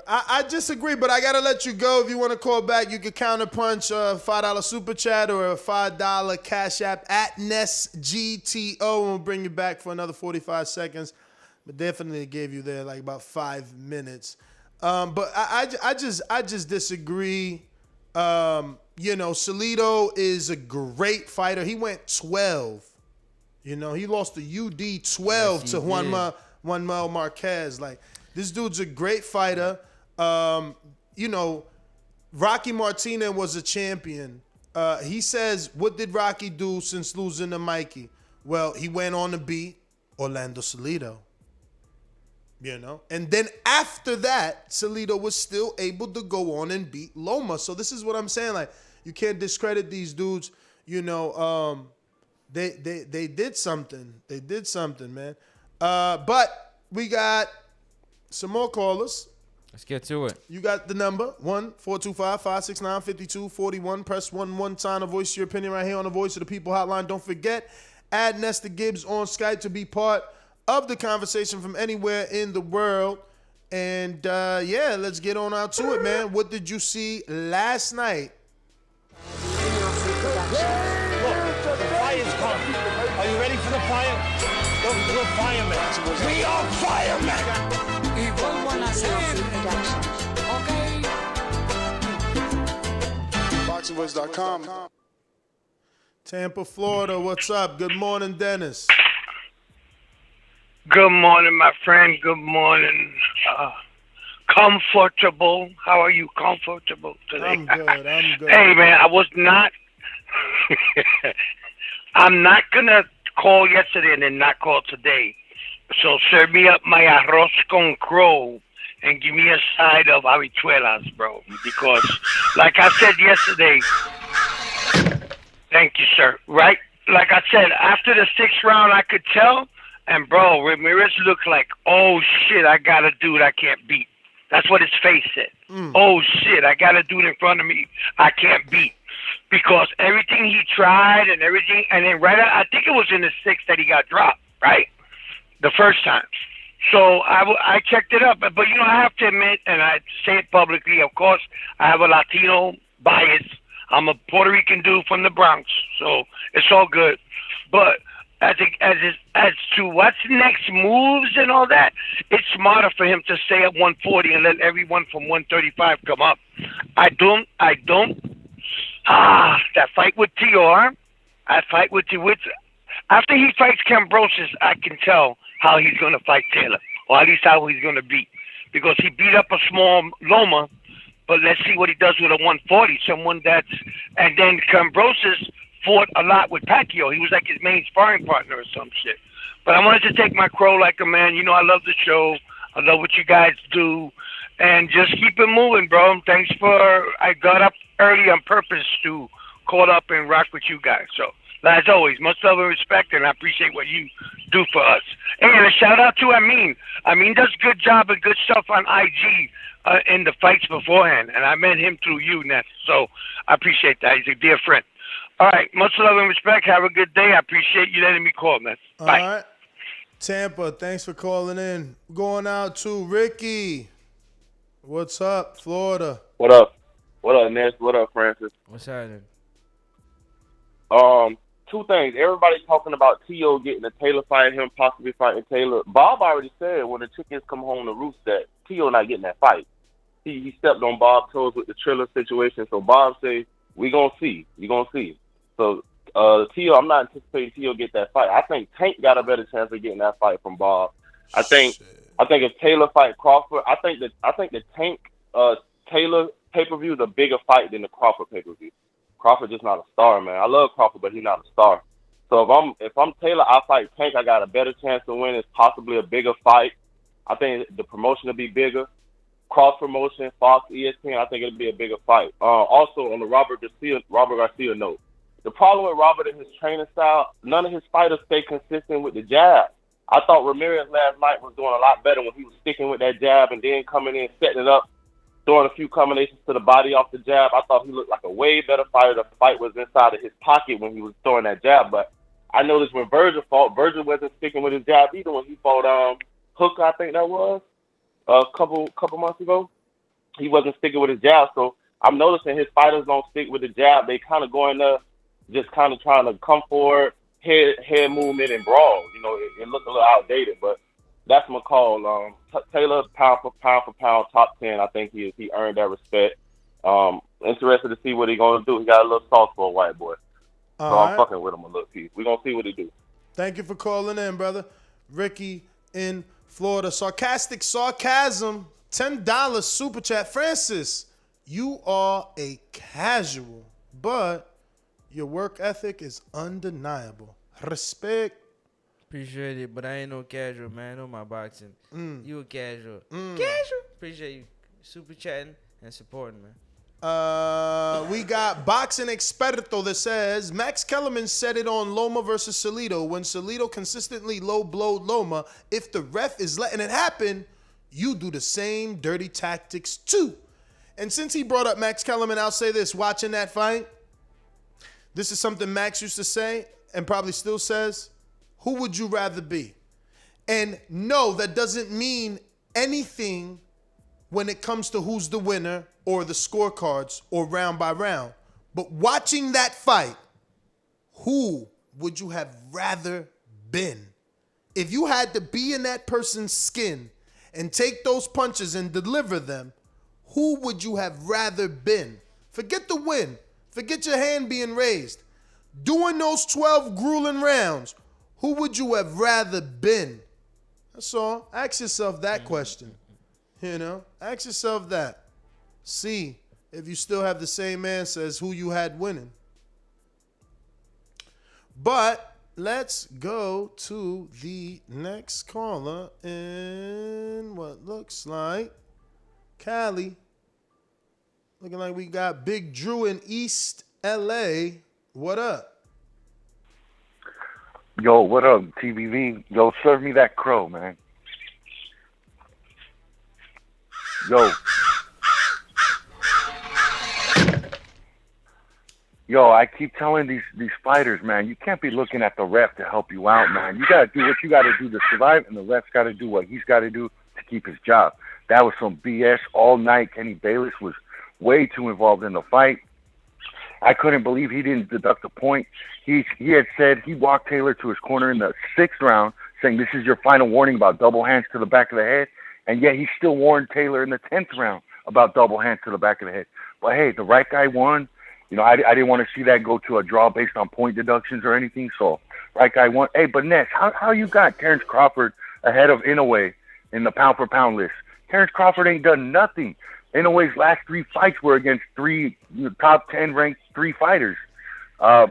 I disagree, but I gotta let you go. If you want to call back, you can counterpunch a $5 super chat or a $5 cash app at NESGTO, and we'll bring you back for another 45 seconds. But definitely gave you there like about 5 minutes. But I just disagree. Salido is a great fighter. He went 12. He lost the UD 12 to Juanma Marquez. Like, this dude's a great fighter. Rocky Martinez was a champion. He says, what did Rocky do since losing to Mikey? Well, he went on to beat Orlando Salido. And then after that, Salido was still able to go on and beat Loma. So this is what I'm saying. Like, you can't discredit these dudes. They did something. They did something, man. But we got some more callers. Let's get to it. You got the number 1-425-569-5241. Press 1 time to voice your opinion right here on the Voice of the People hotline. Don't forget, add Nesta Gibbs on Skype to be part of the conversation from anywhere in the world. And let's get on out to it, man. What did you see last night? The fire's coming. Are you ready for the fire? We're firemen. We are firemen. Y vuelvo a nacer. Okay. BoxingVoice.com. Tampa, Florida, what's up? Good morning, Dennis. Good morning, my friend. Good morning. Comfortable. How are you comfortable today? I'm good. Hey, man, I was not. I'm not going to call yesterday and then not call today. So serve me up my arroz con crow and give me a side of habichuelas, bro. Because, like I said yesterday, thank you, sir. Right? Like I said, after the 6th round, I could tell. And, bro, Ramirez looked like, oh, shit, I got a dude I can't beat. That's what his face said. Oh, shit, I got a dude in front of me I can't beat. Because everything he tried and everything, and then I think it was in the 6th that he got dropped, right? The first time. So I checked it up. But, I have to admit, and I say it publicly, of course, I have a Latino bias. I'm a Puerto Rican dude from the Bronx, so it's all good. But as to what's next moves and all that, it's smarter for him to stay at 140 and let everyone from 135 come up. I don't. That fight with TR, after he fights Cambrosis, I can tell how he's going to fight Taylor, or at least how he's going to beat, because he beat up a small Loma. But let's see what he does with a 140, and then Cambrosis fought a lot with Pacquiao. He was like his main sparring partner or some shit. But I wanted to take my crow like a man. I love the show. I love what you guys do. And just keep it moving, bro. I got up early on purpose to call up and rock with you guys. So, as always, much love and respect, and I appreciate what you do for us. And a shout out to Amin. Amin does a good job and good stuff on IG in the fights beforehand. And I met him through you, Ness. So I appreciate that. He's a dear friend. All right, much love and respect. Have a good day. I appreciate you letting me call, man. Bye. All right. Tampa, thanks for calling in. Going out to Ricky. What's up, Florida? What up? What up, Ness? What up, Francis? What's happening? Two things. Everybody's talking about T.O. getting a Taylor fight, him possibly fighting Taylor. Bob already said when the chickens come home to roost that T.O. not getting that fight. He stepped on Bob's toes with the Triller situation, so Bob said, we gonna see. You gonna see. So T.O., I'm not anticipating T.O. get that fight. I think Tank got a better chance of getting that fight from Bob. I think if Taylor fight Crawford, I think the Tank Taylor pay-per-view is a bigger fight than the Crawford pay-per-view. Crawford just not a star, man. I love Crawford, but he's not a star. So if I'm Taylor, I fight Tank. I got a better chance to win. It's possibly a bigger fight. I think the promotion will be bigger. Cross promotion, Fox, ESPN. I think it'll be a bigger fight. Also on the Robert Garcia note, the problem with Robert and his training style, none of his fighters stay consistent with the jab. I thought Ramirez last night was doing a lot better when he was sticking with that jab and then coming in, setting it up, throwing a few combinations to the body off the jab. I thought he looked like a way better fighter. The fight was inside of his pocket when he was throwing that jab. But I noticed when Virgil fought, Virgil wasn't sticking with his jab either when he fought Hooker, I think that was, a couple months ago. He wasn't sticking with his jab. So I'm noticing his fighters don't stick with the jab. They kind of go in there just kind of trying to come forward, head movement, and brawl. It looked a little outdated, but that's my call. Taylor, pound for pound, top 10. I think he earned that respect. Interested to see what he's going to do. He got a little sauce for a white boy. I'm fucking with him a little piece. We're going to see what he do. Thank you for calling in, brother. Ricky in Florida. Sarcastic sarcasm, $10 super chat. Francis, you are a casual, but your work ethic is undeniable. Respect. Appreciate it, but I ain't no casual, man. I know my boxing. You a casual. Casual. Appreciate you super chatting and supporting, man. We got Boxing Experto that says Max Kellerman said it on Loma versus Salido. When Salido consistently low-blowed Loma, if the ref is letting it happen, you do the same dirty tactics too. And since he brought up Max Kellerman, I'll say this. Watching that fight, this is something Max used to say and probably still says. Who would you rather be? And no, that doesn't mean anything when it comes to who's the winner or the scorecards or round by round. But watching that fight, who would you have rather been? If you had to be in that person's skin and take those punches and deliver them, who would you have rather been? Forget the win. Forget your hand being raised. Doing those 12 grueling rounds, who would you have rather been? That's all. Ask yourself that question. You know, ask yourself that. See if you still have the same answer as who you had winning. But let's go to the next caller in what looks like Cali. Looking like we got Big Drew in East LA. What up? Yo, what up, TBV? Yo, serve me that crow, man. Yo, I keep telling these fighters, man, you can't be looking at the ref to help you out, man. You got to do what you got to do to survive, and the ref's got to do what he's got to do to keep his job. That was some BS all night. Kenny Bayless was way too involved in the fight. I couldn't believe he didn't deduct a point. He had said he walked Taylor to his corner in the 6th round, saying this is your final warning about double hands to the back of the head, and yet he still warned Taylor in the 10th round about double hands to the back of the head. But, hey, the right guy won. You know, I didn't want to see that go to a draw based on point deductions or anything. So, right guy won. Hey, but Ness, how you got Terrence Crawford ahead of Inoue in the pound-for-pound list? Terrence Crawford ain't done nothing. Inoue's last 3 fights were against 3 top 10 ranked 3 fighters.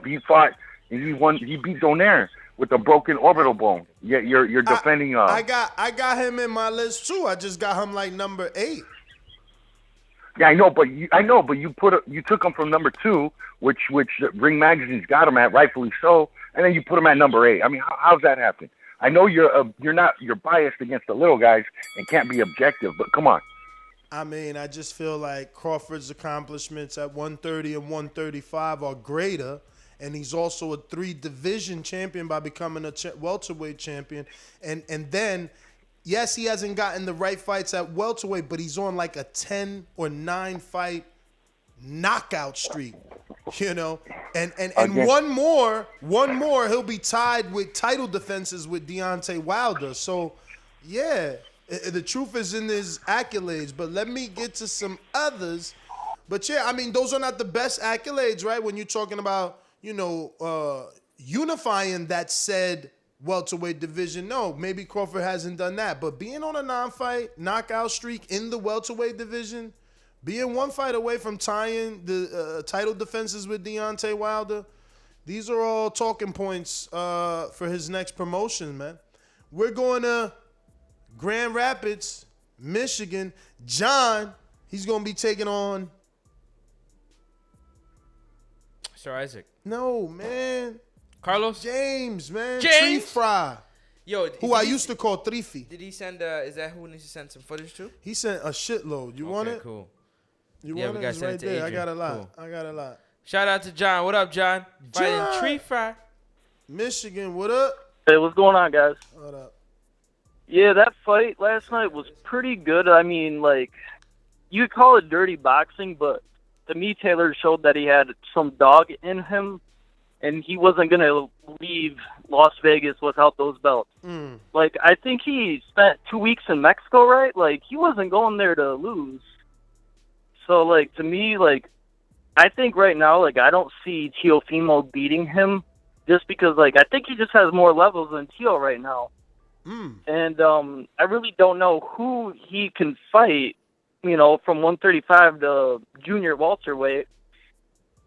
He fought and he beat Donaire with a broken orbital bone. Yet you're defending. I got him in my list too. I just got him like number 8. Yeah, I know, but you took him from number 2, which Ring Magazine's got him at, rightfully so, and then you put him at number 8. I mean, how's that happen? I know you're biased against the little guys and can't be objective, but come on. I mean, I just feel like Crawford's accomplishments at 130 and 135 are greater, and he's also a 3-division champion by becoming a welterweight champion, and then. Yes, he hasn't gotten the right fights at welterweight, but he's on like a 10 or 9 fight knockout streak, you know. And one more, he'll be tied with title defenses with Deontay Wilder. So, yeah, the truth is in his accolades. But let me get to some others. But yeah, I mean, those are not the best accolades, right? When you're talking about, you know, unifying that said welterweight division. No, maybe Crawford hasn't done that. But being on a 9-fight knockout streak in the welterweight division, being 1 fight away from tying the title defenses with Deontay Wilder, these are all talking points for his next promotion, man. We're going to Grand Rapids, Michigan. John, he's going to be taking on... Sir Isaac. No, man. Carlos? James, man. James? Tree Fry. Yo, who I used to call Trifi. Did he send, is that who needs to send some footage to? He sent a shitload. You want it? Cool. You want it? It's right there. I got a lot. Cool. I got a lot. Shout out to John. What up, John? Fighting Tree Fry. Michigan, what up? Hey, what's going on, guys? What up? Yeah, that fight last night was pretty good. I mean, like, you could call it dirty boxing, but to me, Taylor showed that he had some dog in him, and he wasn't going to leave Las Vegas without those belts. Like, I think he spent 2 weeks in Mexico, right? Like, he wasn't going there to lose. So, like, to me, like, I think right now, like, I don't see Teofimo beating him just because, like, I think he just has more levels than Teo right now. And I really don't know who he can fight, you know, from 135 to junior welterweight.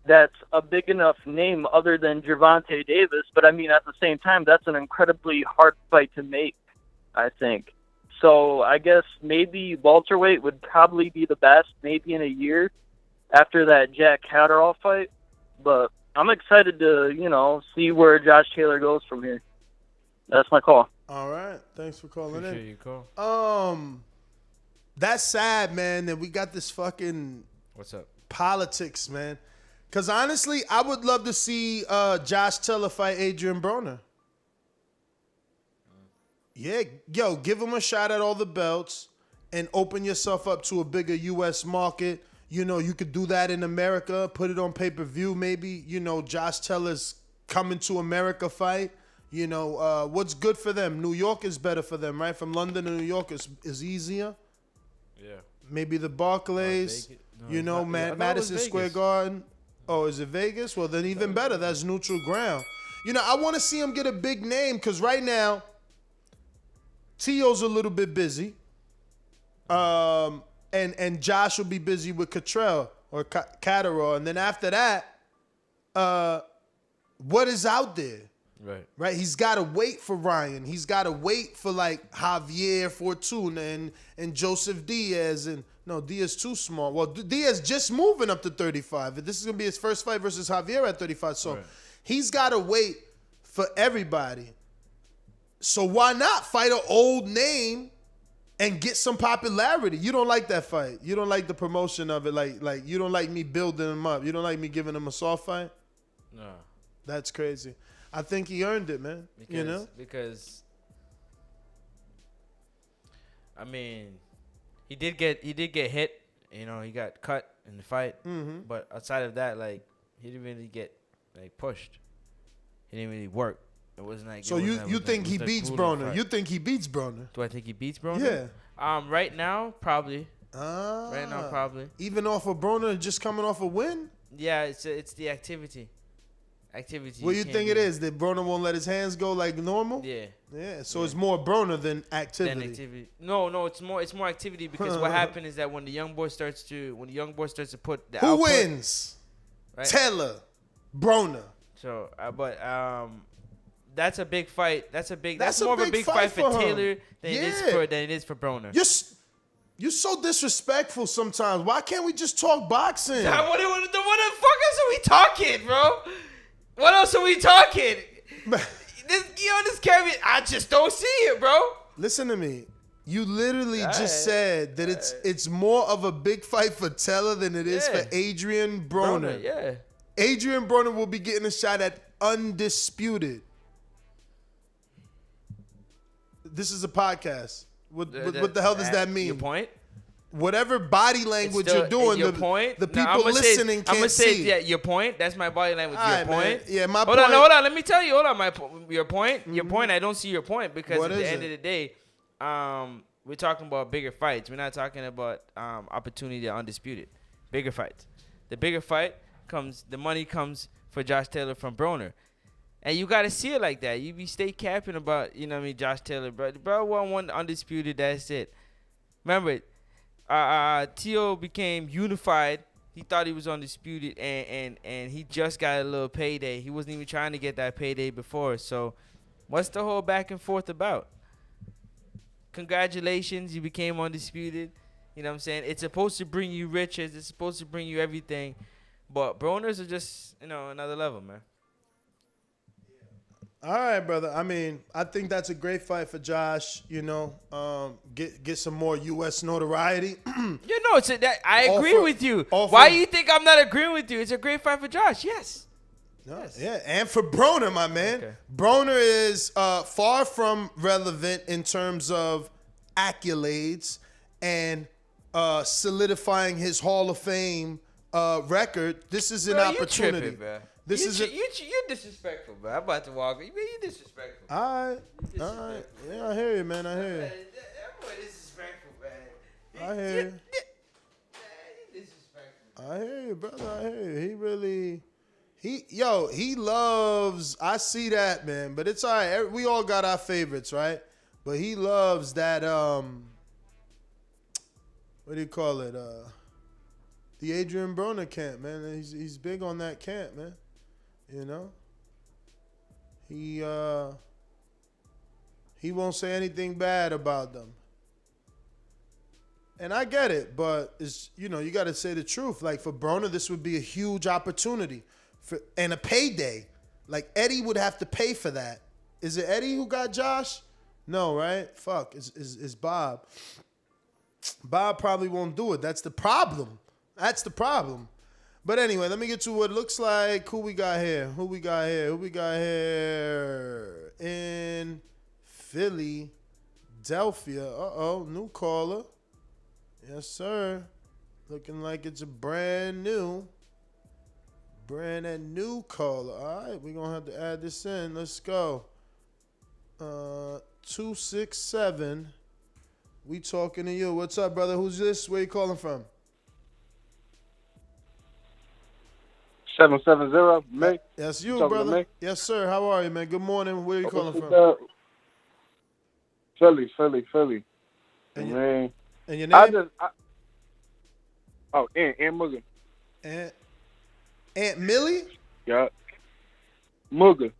That's a big enough name other than Gervonta Davis. But, I mean, at the same time, that's an incredibly hard fight to make, I think. So I guess maybe welterweight would probably be the best, maybe in a year after that Jack Catterall fight. But I'm excited to, you know, see where Josh Taylor goes from here. That's my call. All right. Thanks for calling Appreciate in. your call. That's sad, man, that we got this fucking What's up? Politics, man. Because honestly, I would love to see Josh Taylor fight Adrian Broner. Yeah, yo, give him a shot at all the belts and open yourself up to a bigger U.S. market. You know, you could do that in America, put it on pay-per-view maybe. You know, Josh Taylor's coming to America fight. You know, what's good for them? New York is better for them, right? From London to New York is easier. Yeah. Maybe the Barclays, No, you know, I thought it was Madison Square Vegas. Garden. Oh, is it Vegas? Well, then even better. That's neutral ground. You know, I want to see him get a big name because right now, Tio's a little bit busy. And Josh will be busy with Cottrell or Catterall. And then after that, what is out there? Right. He's got to wait for Ryan. He's got to wait for like Javier Fortuna and Joseph Diaz. And no, Diaz too small. Well, Diaz just moving up to 35. This is going to be his first fight versus Javier at 35. So he's got to wait for everybody. So why not fight an old name and get some popularity? You don't like that fight. You don't like the promotion of it. Like you don't like me building him up. You don't like me giving him a soft fight? No. That's crazy. I think he earned it, man. Because I mean, he did get hit. You know, he got cut in the fight. Mm-hmm. But outside of that, like, he didn't really get like pushed. He didn't really work. It wasn't like. So you think he beats Broner? You think he beats Broner? Do I think he beats Broner? Yeah. Right now, probably. Right now, probably. Even off of Broner just coming off a win? Yeah, it's the activity. What do you think it is? That Broner won't let his hands go like normal? Yeah. Yeah. So it's more Broner than activity. No, it's more activity because what happened is that when the young boy starts to put the Who output, wins? right? Taylor, Broner. So, that's a big fight. That's more of a big fight for Taylor than it is for Broner. You're so disrespectful sometimes. Why can't we just talk boxing? What the fuck else are we talking, bro? What else are we talking? This Kevin, I just don't see it, bro. Listen to me. You literally just said that it's more of a big fight for Taylor than it is for Adrian Broner. Yeah. Adrian Broner will be getting a shot at undisputed. This is a podcast. What the hell does that mean? Your point? Whatever body language you're doing, the people listening can't see. Yeah, your point. That's my body language. All your right, point. Man. Yeah, my hold point. Hold on. Let me tell you. Hold on. Your point. Mm-hmm. Your point. I don't see your point because what at the end of the day, we're talking about bigger fights. We're not talking about opportunity to undisputed. Bigger fights. The bigger fight comes. The money comes for Josh Taylor from Broner. And you got to see it like that. You be stay capping about, Josh Taylor. Bro won one undisputed. That's it. Remember, Tio became unified. He thought he was undisputed, and he just got a little payday. He wasn't even trying to get that payday before. So what's the whole back and forth about? Congratulations, you became undisputed. You know what I'm saying? It's supposed to bring you riches. It's supposed to bring you everything. But Broners are just, another level, man. All right, brother. I mean, I think that's a great fight for Josh. Get some more U.S. notoriety. I agree with you. Why do you think I'm not agreeing with you? It's a great fight for Josh. Yes. Yes. Yeah, and for Broner, my man. Okay. Broner is far from relevant in terms of accolades and solidifying his Hall of Fame record. This is an opportunity. You tripping, man. You're disrespectful, bro. I'm about to walk. You disrespectful. All right. Yeah, I hear you, man. I hear you. That boy disrespectful, man. I hear you. He disrespectful. I hear you, brother. I hear you. He loves. I see that, man. But it's all right. We all got our favorites, right? But he loves that. What do you call it? The Adrian Broner camp, man. He's big on that camp, man. He won't say anything bad about them. And I get it, but it's you got to say the truth. Like for Broner, this would be a huge opportunity and a payday. Like Eddie would have to pay for that. Is it Eddie who got Josh? No, right? Fuck, it's Bob. Bob probably won't do it. That's the problem. But anyway, let me get to what it looks like. Who we got here? In Philadelphia. New caller. Yes, sir. Looking like it's a brand new caller. All right, we're going to have to add this in. Let's go. 267. We talking to you. What's up, brother? Who's this? Where you calling from? 770, May. That's you, Talking to brother. me? Yes, sir. How are you, man? Good morning. Where are you calling from? Philly. And Man. And your name? Aunt Mugga. Aunt Millie? Yeah. Mugga.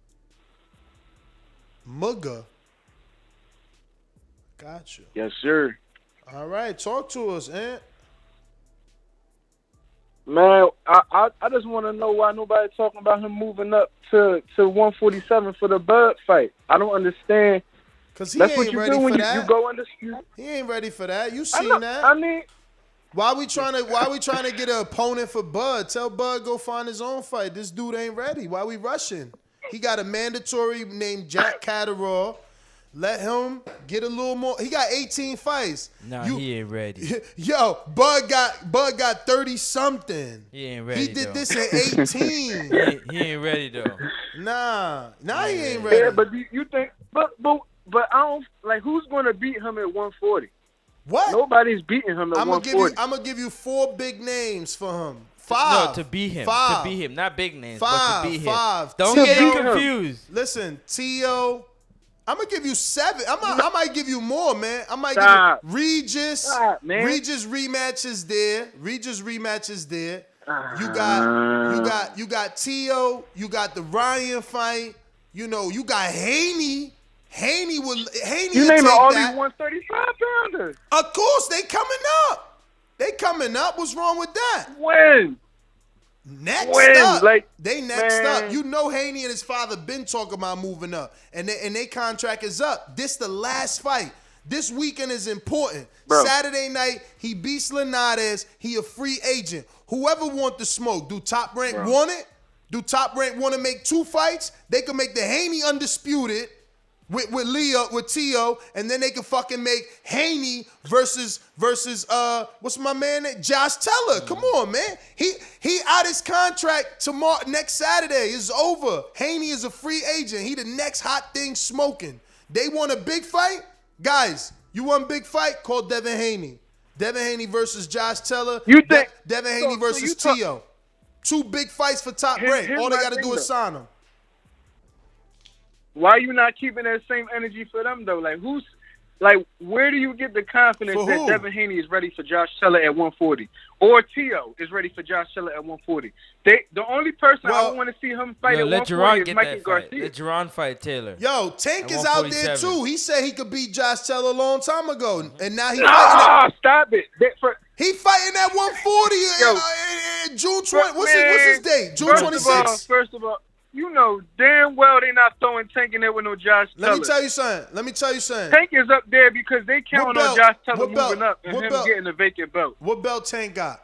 Gotcha. Yes, sir. All right, talk to us, Aunt. Man, I just want to know why nobody talking about him moving up to 147 for the Bud fight. I don't understand. Cause he That's ain't what you ready do for when that. you go undisputed. He ain't ready for that. You I seen know- that? I mean, why we trying to get an opponent for Bud? Tell Bud go find his own fight. This dude ain't ready. Why we rushing? He got a mandatory named Jack Catterall. Let him get a little more. He got 18 fights. Nah, he ain't ready. Yo, Bud got 30 something. He ain't ready. He did though. this at 18. he ain't ready though. Nah, he ain't ready. Yeah, but do you think? But I don't like who's going to beat him at 140. What? Nobody's beating him at 140. I'm gonna give you 4 big names for him. 5. No, to beat him. 5. To beat him. Not big names, 5. but to beat him. 5. Don't T.O. get it confused. Listen, T.O. I'm gonna give you 7. I might give you more, man. I might Stop. give you Regis. Stop, man. Regis rematches there. You got T.O. You got the Ryan fight. You know, you got Haney. Haney You will naming take all that. these 135 pounders. Of course, they coming up. What's wrong with that? When? Next When? up. Like, They next man. up. You know Haney and his father been talking about moving up. And they contract is up. This the last fight. This weekend is important. Bro. Saturday night, he beats Linares. He a free agent. Whoever want the smoke, do Top Rank want it? Do Top Rank want to make 2 fights? They can make the Haney undisputed with T.O., and then they can fucking make Haney versus what's my man name? Josh Teller. Come on, man. He out his contract tomorrow. Next Saturday is over. Haney is a free agent. He the next hot thing smoking. They want a big fight, guys. You want a big fight? Call Devin Haney. Devin Haney versus Josh Teller. You think Devin Haney versus T.O. 2 big fights for Top Rank. here's All they my got to thing, do is though. sign them. Why you not keeping that same energy for them though? Where do you get the confidence For that who? Devin Haney is ready for Josh Teller at 140, or T.O. is ready for Josh Teller at 140? The only person I want to see him fight at let 140 Jerron is get Mikey that fight. Garcia. Let Jerron fight Taylor. Yo, Tank At is out there 147. too. He said he could beat Josh Teller a long time ago, and now he Stop it! He fighting at 140 in June 20. What's his date? June 26th. First of all, you know damn well they not throwing Tank in there with no Josh Teller. Let me tell you something. Tank is up there because they counting on Josh Teller What belt? moving up and What him belt? getting a vacant belt. What belt Tank got?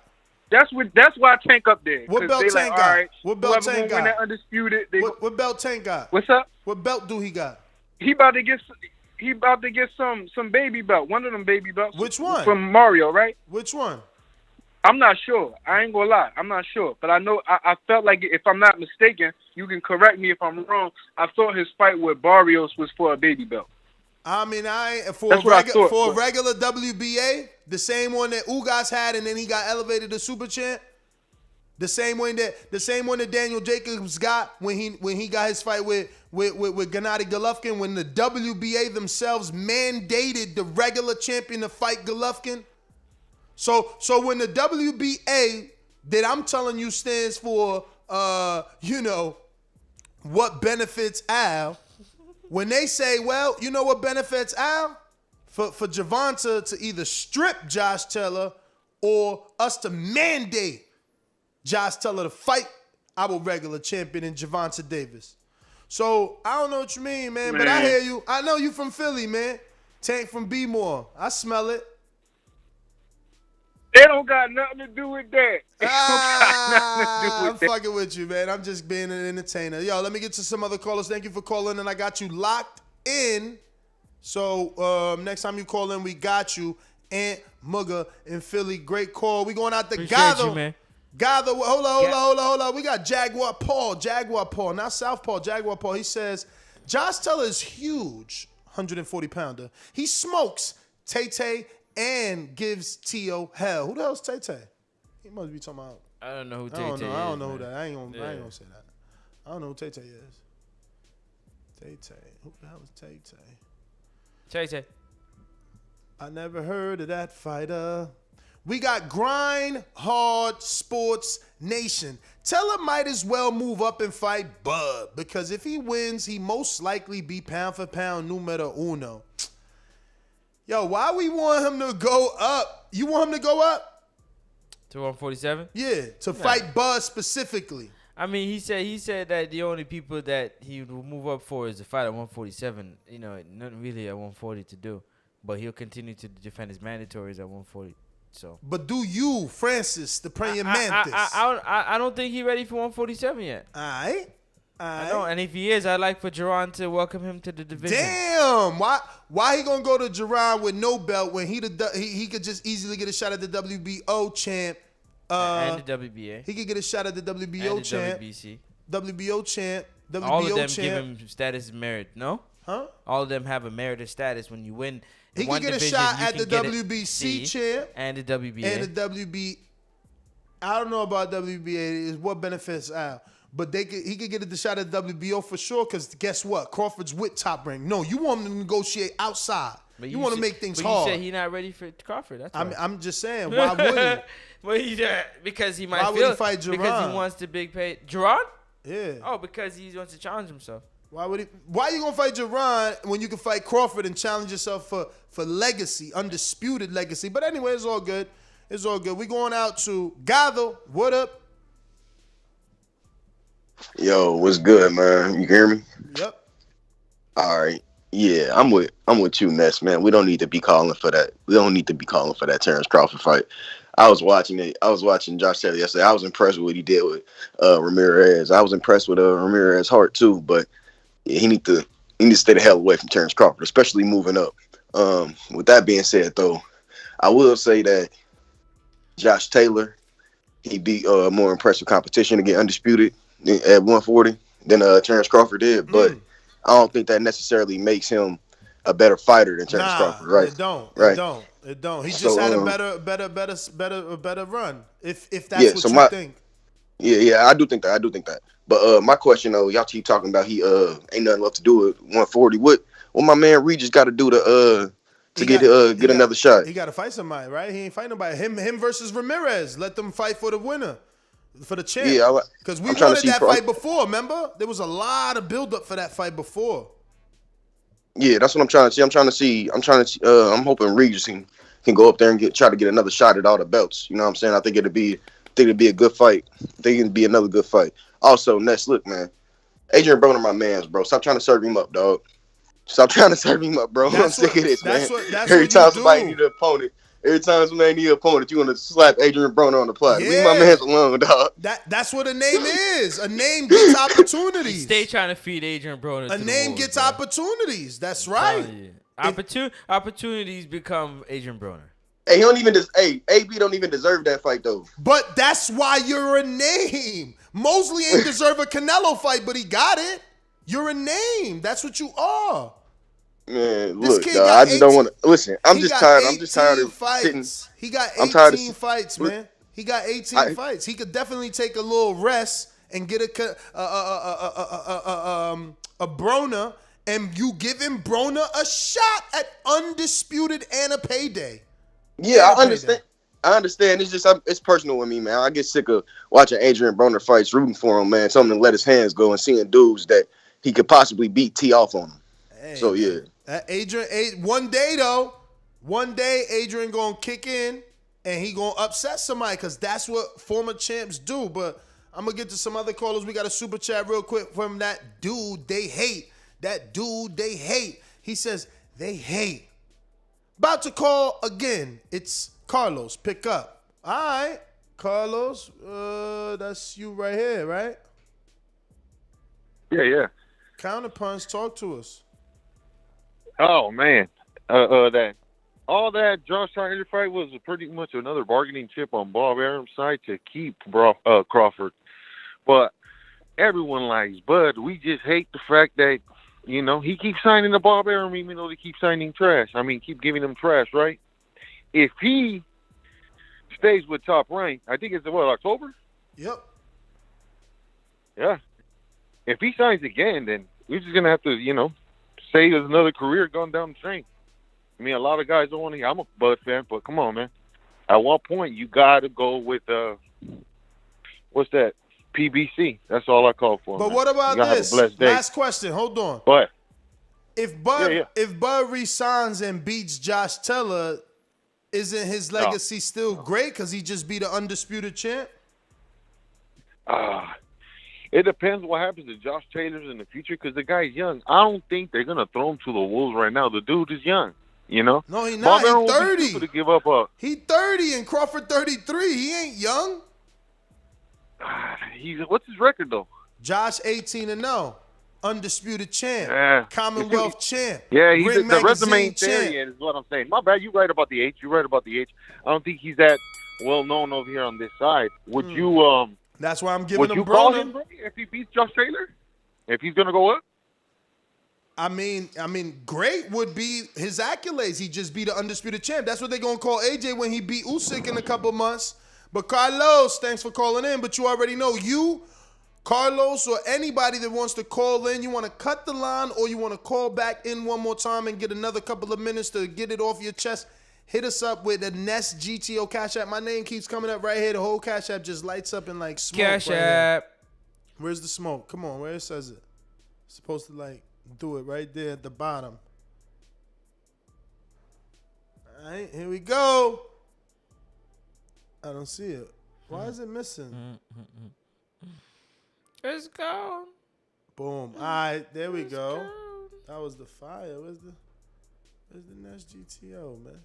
That's why Tank up there. What 'Cause belt they Tank like, got? all right, What belt whoever Tank gonna win got? that undisputed. They What belt Tank got? What's up? What belt do he got? He about to get some baby belt. One of them baby belts. Which one? From Mario, right? Which one? I'm not sure. I ain't gonna lie. I'm not sure. But I know I felt like, if I'm not mistaken, you can correct me if I'm wrong, I thought his fight with Barrios was for a baby belt. I mean, for That's what I thought. a regular WBA, the same one that Ugas had, and then he got elevated to super champ. The same one that Daniel Jacobs got when he got his fight with Gennady Golovkin, when the WBA themselves mandated the regular champion to fight Golovkin. So when the WBA that I'm telling you stands for, what benefits Al, when they say, well, you know what benefits Al? For Gervonta to either strip Josh Teller or us to mandate Josh Teller to fight our regular champion in Gervonta Davis. So I don't know what you mean, man, but I hear you. I know you from Philly, man. Tank from B-More. I smell it. It don't got nothing to do with that. I'm fucking with you, man. I'm just being an entertainer. Yo, let me get to some other callers. Thank you for calling, and I got you locked in. So next time you call in, we got you. Aunt Mugga in Philly. Great call. We going out to Gather. You, man. Gather. Hold on. We got Jaguar Paul. Not Southpaw. Jaguar Paul. He says, Josh Teller is huge, 140-pounder. He smokes Tay-Tay and gives T.O. hell. Who the hell's Tay-Tay? He must be talking about I don't know who Tay I don't Tay know. is. I don't know who man. that. I ain't gonna Yeah. say that. I don't know who Tay Tay is. Tay Tay. Who the hell is Tay Tay? Tay Tay. I never heard of that fighter. We got Grind Hard Sports Nation. Teller might as well move up and fight Bud, because if he wins, he most likely be pound for pound numero uno. Yo, why we want him to go up? You want him to go up? To 147? Yeah, to fight Bud specifically. I mean, he said that the only people that he will move up for is the fight at 147. You know, nothing really at 140 to do, but he'll continue to defend his mandatories at 140. So. But do you, Francis, the praying mantis? I don't think he's ready for 147 yet. All right. I know, and if he is, I'd like for Jerron to welcome him to the division. Damn, why he gonna go to Jerron with no belt when he could just easily get a shot at the WBO champ? And the WBA. He could get a shot at the WBO and champ. the WBC. WBO champ. WBO All of them champ. give him status merit, no? Huh? All of them have a merited status when you win. He one could get division, a shot you at can the get WBC champ. And the WBA. And the WB. I don't know about WBA. Is what benefits Al. But he could get the shot at WBO for sure, because guess what? Crawford's with Top Rank. No, you want him to negotiate outside. But you want to make things but hard. You said he's not ready for Crawford. That's why. I'm just saying, why would he? Well, because he might Why would he fight Jerron? Because he wants the big pay. Jerron? Yeah. Oh, because he wants to challenge himself. Why are you gonna fight Jerron when you can fight Crawford and challenge yourself for legacy, undisputed legacy? But anyway, it's all good. It's all good. We going out to Gather. What up? Yo, what's good, man? You hear me? Yep. All right. Yeah, I'm with you, Ness, man. We don't need to be calling for that. We don't need to be calling for that Terrence Crawford fight. I was watching it. I was watching Josh Taylor yesterday. I was impressed with what he did with Ramirez. I was impressed with Ramirez's heart too, but yeah, he need to stay the hell away from Terrence Crawford, especially moving up. With that being said, though, I will say that Josh Taylor, he beat more impressive competition to get undisputed at 140 than Terrence Crawford did, but I don't think that necessarily makes him a better fighter than Terrence Crawford, right? It don't. Right. It don't. He just had a better run. If that's what you think. Yeah, I do think that. But my question though, y'all keep talking about he ain't nothing left to do with 140. What my man Regis got to do to get another shot? He got to fight somebody, right? He ain't fighting nobody. Him versus Ramirez. Let them fight for the winner. For the champ. Yeah, because we wanted that fight before, remember? There was a lot of build-up for that fight before. Yeah, that's what I'm trying to see. I'm hoping Regis can go up there and try to get another shot at all the belts. You know what I'm saying? I think it'd be a good fight. I think it'd be another good fight. Also, Ness, look, man. Adrian Broner, my man's, bro. Stop trying to serve him up, dog. Stop trying to serve him up, bro. I'm sick of this, man. Every time somebody need an opponent, you want to slap Adrian Broner on the plaque. Leave my man's alone, dog. That's what a name is. A name gets opportunities. Stay trying to feed Adrian Broner. A name gets opportunities. That's right. Opportunities become Adrian Broner. Hey, AB don't even deserve that fight though. But that's why you're a name. Mosley ain't deserve a Canelo fight, but he got it. You're a name. That's what you are. Man, look, dog, I just don't want to listen. I'm just tired of sitting. He got 18 fights, man. He got 18 fights. He could definitely take a little rest and get a Broner, and you give him Broner a shot at undisputed and a payday. Yeah, I understand. I understand. It's just it's personal with me, man. I get sick of watching Adrian Broner fights, rooting for him, man. Something to let his hands go and seeing dudes that he could possibly beat tee off on him. Hey, so yeah. One day Adrian gonna kick in and he gonna upset somebody, because that's what former champs do. But I'm gonna get to some other callers. We got a super chat real quick from that dude they hate. He says they hate. About to call again. It's Carlos. Pick up. All right, Carlos. That's you right here, right? Yeah. Counterpunch. Talk to us. Oh man, that Josh Taylor fight was pretty much another bargaining chip on Bob Arum's side to keep Crawford. But everyone likes Bud. We just hate the fact that he keeps signing the Bob Arum even though they keep signing trash. I mean, keep giving him trash, right? If he stays with Top Rank, I think it's October. Yep. Yeah. If he signs again, then we're just gonna have to, say there's another career going down the drain. I mean, a lot of guys don't want to. I'm a Bud fan, but come on, man. At one point, you got to go with what's that? PBC. That's all I call for. But man. what about this? Last question. Hold on. What? If Bud resigns and beats Josh Taylor, isn't his legacy still great because he just beat an undisputed champ? It depends what happens to Josh Taylor in the future because the guy's young. I don't think they're gonna throw him to the wolves right now. The dude is young. No, he's not. He's 30. To give up He 30 and Crawford 33. He ain't young. What's his record though? Josh 18-0, undisputed champ, Commonwealth champ. Yeah, he's Ring the resume Magazine ain't there champ. yet, is what I'm saying. My bad. You right about the age. You're right about the age. I don't think he's that well known over here on this side. Would you That's why I'm giving would him you call Broner. him if he beats Josh Taylor? If he's gonna go up? I mean, great would be his accolades. He just beat an undisputed champ. That's what they're gonna call AJ when he beat Usyk in a couple months. But Carlos, thanks for calling in. But you already know, you, Carlos, or anybody that wants to call in, you want to cut the line or you want to call back in one more time and get another couple of minutes to get it off your chest, hit us up with the Nest GTO Cash App. My name keeps coming up right here. The whole Cash App just lights up and like smoke. Cash right App. here. Where's the smoke? Come on, where it says it? It's supposed to like do it right there at the bottom. All right, here we go. I don't see it. Why is it missing? It's gone. Boom. All right, there we go. That was the fire. Where's the Nest GTO, man?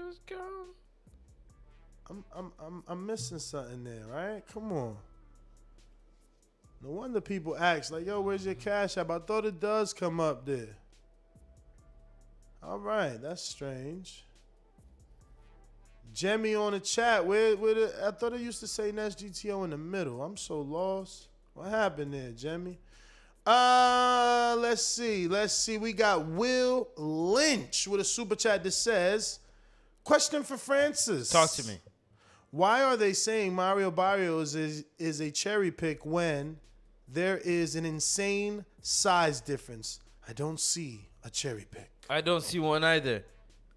It's gone. I'm missing something there, right? Come on. No wonder people ask, like, yo, where's your Cash App? I thought it does come up there. All right, that's strange. Jemmy on the chat, I thought it used to say Nest GTO in the middle. I'm so lost. What happened there, Jemmy? Let's see. We got Will Lynch with a super chat that says, question for Francis. Talk to me. Why are they saying Mario Barrios is a cherry pick when there is an insane size difference? I don't see a cherry pick. I don't see one either.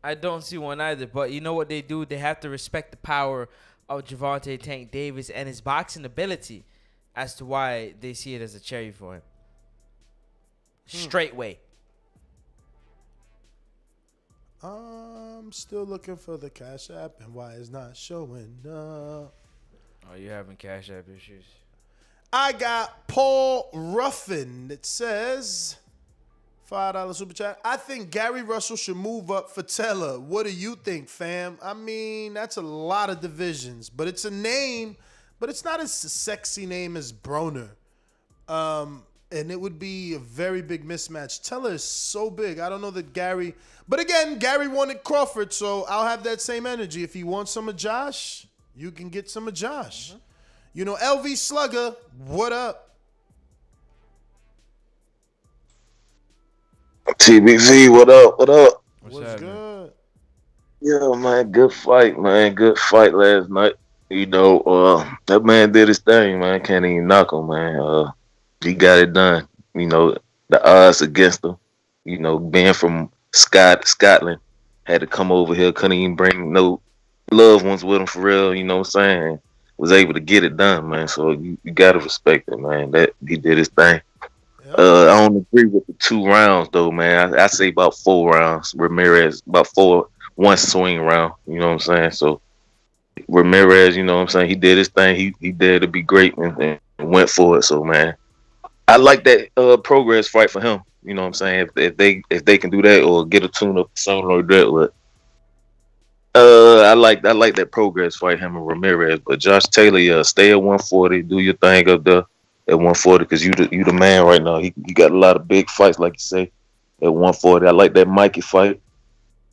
But you know what they do? They have to respect the power of Gervonta Tank Davis and his boxing ability as to why they see it as a cherry for him. Straight way. I'm still looking for the Cash App and why it's not showing up. Oh, you having Cash App issues? I got Paul Ruffin that says, $5 super chat, I think Gary Russell should move up for Taylor. What do you think, fam? I mean, that's a lot of divisions, but it's a name, but it's not as sexy name as Broner. And it would be a very big mismatch. Taylor is so big. I don't know that Gary, but again, Gary wanted Crawford, so I'll have that same energy. If he wants some of Josh, you can get some of Josh. You know, LV Slugger, what up? TBV, what up? What's good? Yeah, man, good fight last night. You know, that man did his thing, man. Can't even knock him, man. He got it done. You know, the odds against him. You know, being from Scotland, had to come over here, couldn't even bring no loved ones with him for real. You know what I'm saying? Was able to get it done, man. So you gotta respect it, man. That he did his thing. I don't agree with the 2 rounds though, man. I say about 4 rounds. Ramirez about 4, 1 swing round. You know what I'm saying? So Ramirez, you know what I'm saying? He did his thing. He dared to be great and went for it. So man, I like that progress fight for him. You know what I'm saying? If they can do that or get a tune up something like that, but I like that progress fight, him and Ramirez. But Josh Taylor, stay at 140, do your thing up there at 140 because you the man right now. He got a lot of big fights, like you say, at 140. I like that Mikey fight.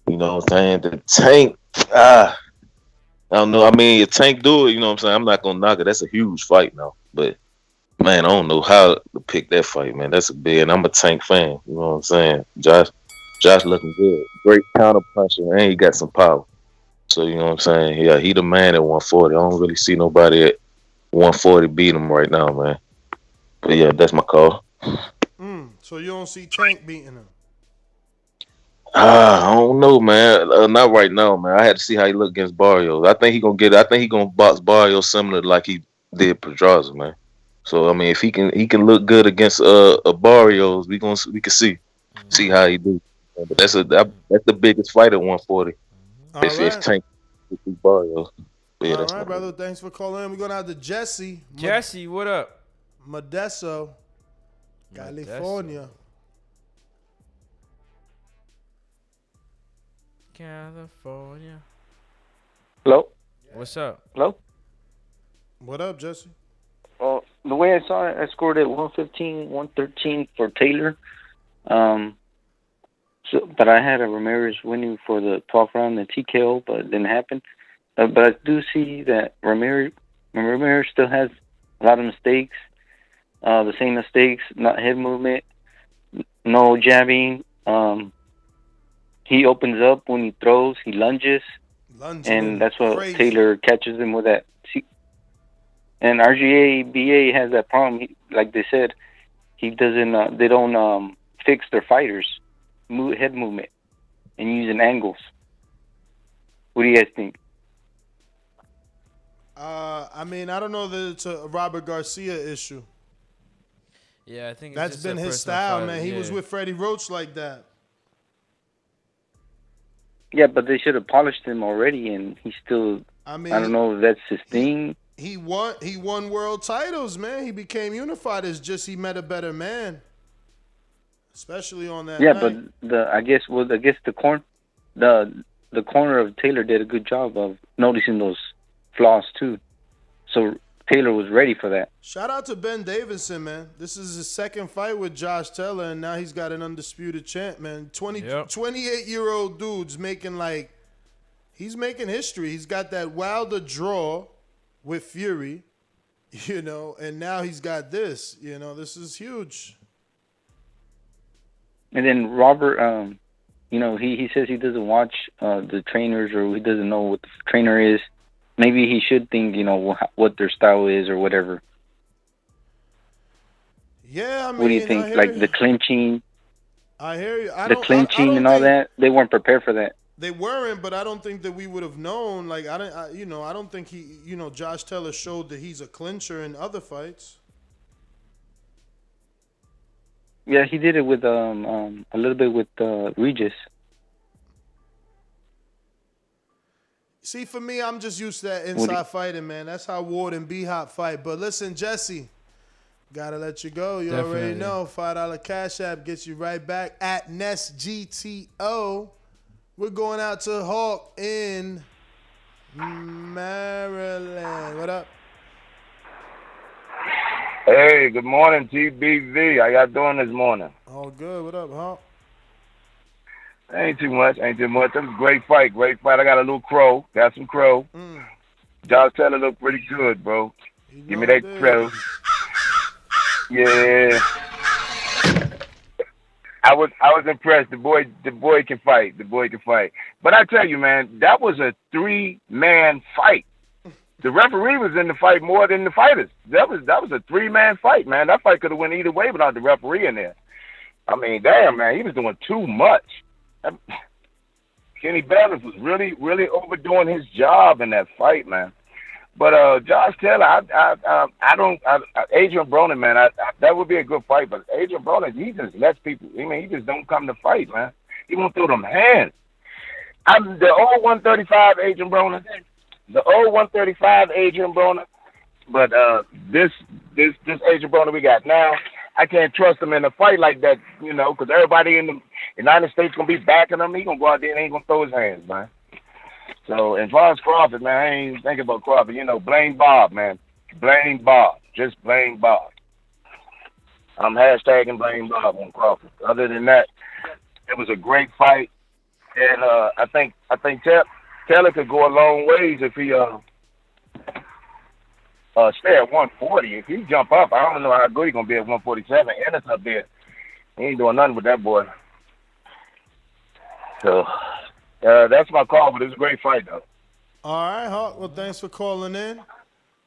You know what I'm saying? The Tank, I don't know. I mean, if Tank do it, you know what I'm saying? I'm not gonna knock it. That's a huge fight now, but. Man, I don't know how to pick that fight, man. That's a big, and I'm a Tank fan. You know what I'm saying? Josh looking good. Great counter puncher, and he got some power. So, you know what I'm saying? Yeah, he the man at 140. I don't really see nobody 140 beat him right now, man. But yeah, that's my call. So you don't see Tank beating him? I don't know, man. Not right now, man. I had to see how he look against Barrios. I think he gonna box Barrios similar to like he did Pedraza, man. So I mean, if he can look good against Barrios, we can see how he do. But that's the biggest fight at 140. Basically, it's Tank with Barrios. Yeah, All that's right, brother. Thanks for calling in. We're going to have to Jesse. Jesse, what up? Modesto, California. California. Hello? What's up? Hello? What up, Jesse? The way I saw it, I scored at 115, 113 for Taylor. But I had a Ramirez winning for the 12th round, the TKO, but it didn't happen. But I do see that Ramirez still has a lot of mistakes. The same mistakes, not head movement, no jabbing. He opens up when he throws, he lunges. And that's what crazy. Taylor catches him with that. And RGA, BA has that problem. Like they said, he doesn't. They don't fix their fighters' head movement and using angles. What do you guys think? I mean, I don't know that it's a Robert Garcia issue. Yeah, I think that's been his style, man. He was with Freddie Roach like that. Yeah, but they should have polished him already, and he still. I don't know if that's his thing. He won world titles, man. He became unified. It's just he met a better man, especially on that. Yeah, night. but I guess the corner of Taylor did a good job of noticing those flaws too. So Taylor was ready for that. Shout out to Ben Davison, man. This is his second fight with Josh Taylor, and now he's got an undisputed champ, man. 28-year-old dude's making he's making history. He's got that Wilder draw with Fury, and now he's got this. This is huge. And then Robert, he says he doesn't watch the trainers, or he doesn't know what the trainer is. Maybe he should think, what their style is or whatever. Yeah, I mean, what do you think? Like the clinching. I hear you. The clinching and all that. They weren't prepared for that. They weren't, but I don't think that we would have known. I don't think Josh Taylor showed that he's a clincher in other fights. Yeah, he did it with a little bit with Regis. See, for me, I'm just used to that inside fighting, man. That's how Ward and B-Hop fight. But listen, Jesse, gotta let you go. You already know. $5 Cash App gets you right back at NestGTO. We're going out to Hawk in Maryland. What up? Hey, good morning, TBV. How y'all doing this morning? All good. What up, Hawk? Ain't too much. That was a great fight. I got a little crow. Got some crow. Josh Taylor looked pretty good, bro. Give me that crow. Yeah. I was impressed. The boy can fight. But I tell you, man, that was a 3-man fight. The referee was in the fight more than the fighters. That was a 3-man fight, man. That fight could have went either way without the referee in there. I mean, damn, man, he was doing too much. Kenny Bayless was really, really overdoing his job in that fight, man. But Josh Taylor, Adrian Broner, man, that would be a good fight. But Adrian Broner, he just lets people. I mean, he just don't come to fight, man. He won't throw them hands. I'm the old 135 Adrian Broner, But this Adrian Broner we got now, I can't trust him in a fight like that, because everybody in the United States gonna be backing him. He gonna go out there and ain't gonna throw his hands, man. So as far as Crawford, man, I ain't thinking about Crawford. Blame Bob, man. Blame Bob. Just blame Bob. I'm hashtagging blame Bob on Crawford. Other than that, it was a great fight, and I think Taylor could go a long ways if he stay at 140. If he jump up, I don't know how good he's gonna be at 147. Ennis up there, he ain't doing nothing with that boy. So that's my call, but it's a great fight, though. All right, Hawk. Well, thanks for calling in.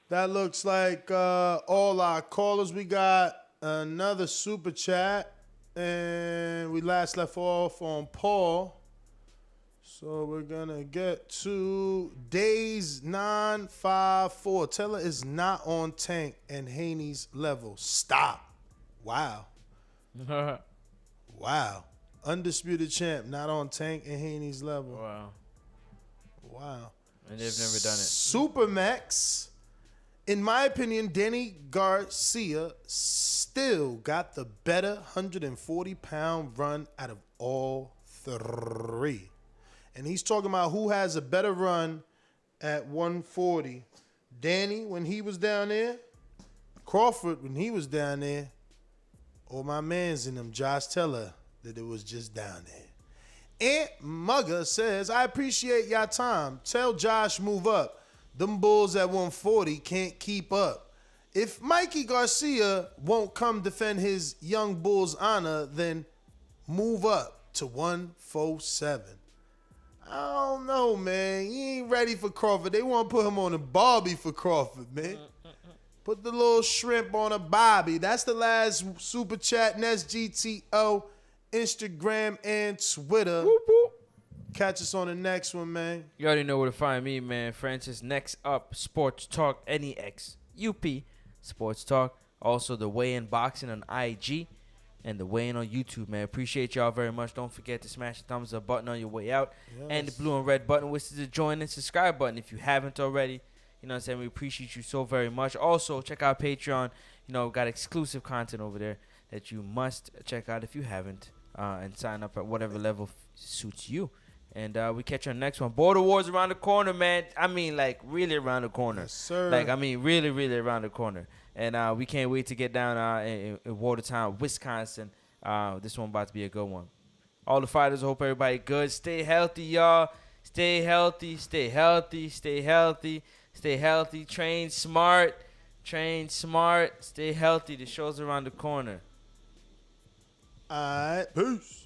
That looks like all our callers. We got another super chat. And we last left off on Paul. So we're going to get to Days 954. Taylor is not on Tank and Haney's level. Stop. Wow. Wow. Undisputed champ, not on Tank and Haney's level. Wow. Wow. And they've never done it. Supermax. In my opinion, Danny Garcia still got the better 140-pound run out of all three. And he's talking about who has a better run at 140. Danny, when he was down there. Crawford, when he was down there. Or my mans in them, Josh Teller, that it was just down there. Aunt Mugger says, I appreciate y'all time. Tell Josh move up. Them bulls at 140 can't keep up. If Mikey Garcia won't come defend his young bull's honor, then move up to 147. I don't know, man. He ain't ready for Crawford. They want to put him on a Barbie for Crawford, man. Put the little shrimp on a Bobby. That's the last super chat. Nest GTO, Instagram, and Twitter. Whoop, whoop. Catch us on the next one, man. You already know where to find me, man. Francis, next up, Sports Talk, NEX, UP, Sports Talk. Also, the weigh-in boxing on IG and the weigh-in on YouTube, man. Appreciate y'all very much. Don't forget to smash the thumbs up button on your way out. Yes. And the blue and red button, which is the join and subscribe button if you haven't already. You know what I'm saying? We appreciate you so very much. Also, check out Patreon. You know, got exclusive content over there that you must check out if you haven't. And sign up at whatever level suits you. And we catch you on the next one. Border Wars around the corner, man. I mean, like, really around the corner. Yes, sir. Like, I mean, really, really around the corner. And we can't wait to get down in Watertown, Wisconsin. This one about to be a good one. All the fighters, hope everybody good. Stay healthy, y'all. Stay healthy, stay healthy, stay healthy, stay healthy. Train smart, stay healthy. The show's around the corner. All right, peace.